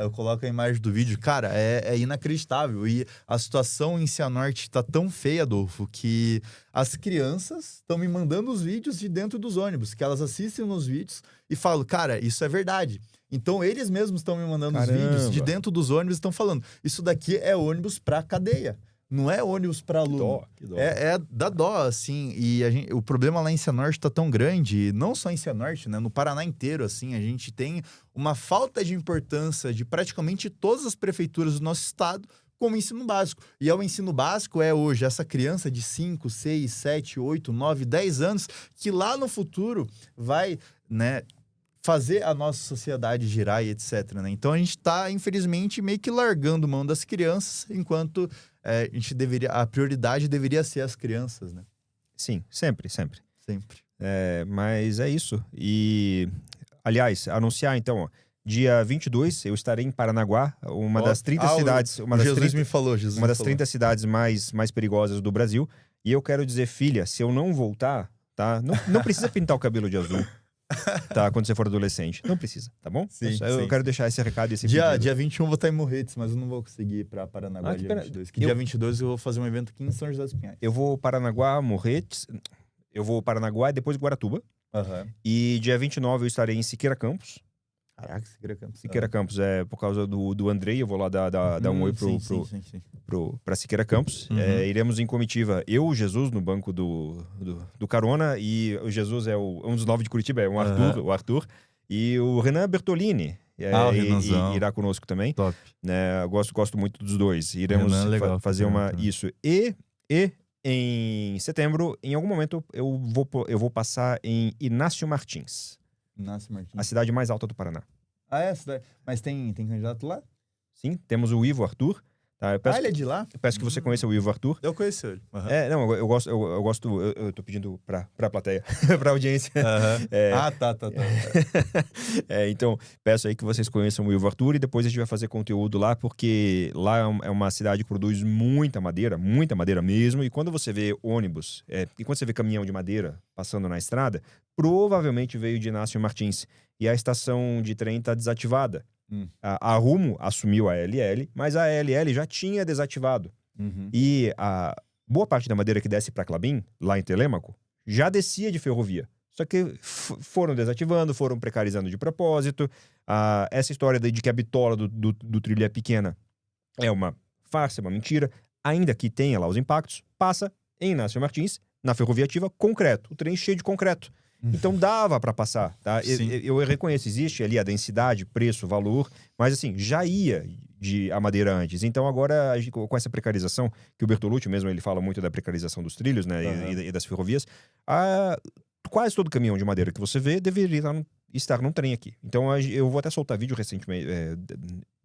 Eu coloco a imagem do vídeo. Cara, é inacreditável. E a situação em Cianorte tá tão feia, Adolfo, que as crianças estão me mandando os vídeos de dentro dos ônibus, que elas assistem nos vídeos e falam, cara, isso é verdade. Então, eles mesmos estão me mandando os vídeos de dentro dos ônibus e estão falando, isso daqui é ônibus pra cadeia. Não é ônibus para aluno. Que dó. Dá dó, assim. E o problema lá em Cianorte tá tão grande, não só em Cianorte, né? No Paraná inteiro, assim, a gente tem uma falta de importância de praticamente todas as prefeituras do nosso estado como ensino básico. E o ensino básico é hoje essa criança de 5, 6, 7, 8, 9, 10 anos que lá no futuro vai, né, fazer a nossa sociedade girar e etc, né? Então a gente tá, infelizmente, meio que largando mão das crianças, enquanto a prioridade deveria ser as crianças, né? Sim, sempre. Sempre. Mas é isso. E, aliás, anunciar então, ó, dia 22 eu estarei em Paranaguá, uma das 30 cidades... Uma das 30 cidades mais perigosas do Brasil. E eu quero dizer, filha, se eu não voltar, tá? Não precisa pintar o cabelo de azul. Tá, quando você for adolescente. Não precisa, tá bom? Eu quero deixar esse recado e esse dia 21 eu vou estar em Morretes, mas eu não vou conseguir ir pra Paranaguá dia 22. Dia 22 eu vou fazer um evento aqui em São José dos Pinhais. Eu vou Paranaguá, Morretes... Eu vou Paranaguá e depois Guaratuba. E dia 29 eu estarei em Siqueira Campos. Caraca, Siqueira Campos. Siqueira Campos é por causa do Andrei, eu vou lá dar um oi pra Siqueira Campos. Iremos em comitiva, eu, o Jesus, no banco do carona, e o Jesus é um dos 9 de Curitiba, é o Arthur, e o Renan Bertolini. Irá conosco também. Top. Né, eu gosto muito dos dois. Iremos fazer isso. E em setembro, em algum momento, eu vou passar em Inácio Martins. A cidade mais alta do Paraná. É a cidade. Mas tem candidato lá? Sim, temos o Ivo Arthur, Tá? Eu peço, ele é de lá? eu peço que você conheça o Ivo Arthur. Eu conheço ele. Uhum. Não, eu gosto, eu tô pedindo pra plateia, pra audiência. Uhum. Tá. Então, peço aí que vocês conheçam o Ivo Arthur e depois a gente vai fazer conteúdo lá, porque lá é uma cidade que produz muita madeira mesmo, e quando você vê ônibus, e quando você vê caminhão de madeira passando na estrada, provavelmente veio de Inácio Martins, e a estação de trem tá desativada. A Rumo assumiu a ALL, mas a ALL já tinha desativado. Uhum. E a boa parte da madeira que desce para Klabin, lá em Telêmaco, já descia de ferrovia. Só que foram desativando, foram precarizando de propósito. Essa história de que a bitola do trilho é pequena é uma farsa, é uma mentira. Ainda que tenha lá os impactos, passa em Inácio Martins, na ferrovia ativa, concreto. O trem cheio de concreto. Então dava para passar, tá? Eu reconheço, existe ali a densidade, preço, valor, mas assim, já ia a madeira antes. Então agora, com essa precarização, que o Bertolucci mesmo, ele fala muito da precarização dos trilhos, né, e das ferrovias, quase todo caminhão de madeira que você vê deveria estar num trem aqui. Então eu vou até soltar vídeo recentemente,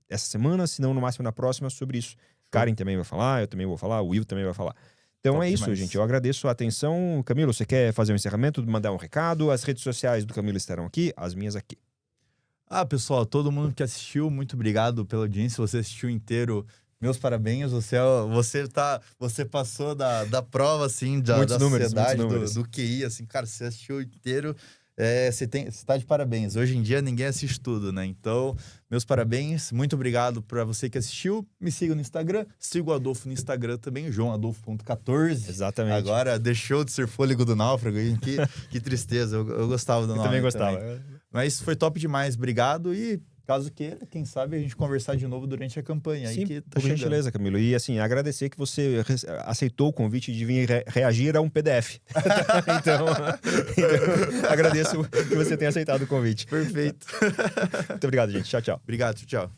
essa semana, se não no máximo na próxima, sobre isso. Karen também vai falar, eu também vou falar, o Ivo também vai falar. Então Top é isso, demais. gente. Eu agradeço a atenção. Camilo, você quer fazer um encerramento, mandar um recado? As redes sociais do Camilo estarão aqui, as minhas aqui. Pessoal, todo mundo que assistiu, muito obrigado pela audiência. Você assistiu inteiro, meus parabéns. Você passou da prova, assim, da sociedade, do QI, assim, cara, você assistiu inteiro. Você tá de parabéns. Hoje em dia ninguém assiste tudo, né? Então, meus parabéns. Muito obrigado para você que assistiu. Me siga no Instagram. Siga o Adolfo no Instagram também, joãoadolfo.14. Exatamente. Agora deixou de ser Fôlego do Náufrago. Hein? Que tristeza. Eu gostava do nome. Eu também gostava. Mas foi top demais. Obrigado e... Caso queira, quem sabe a gente conversar de novo durante a campanha. Sim, aí que tá por gentileza, Camilo. E assim, agradecer que você aceitou o convite de vir reagir a um PDF. então, agradeço que você tenha aceitado o convite. Perfeito. Muito obrigado, gente. Tchau, tchau. Obrigado, tchau.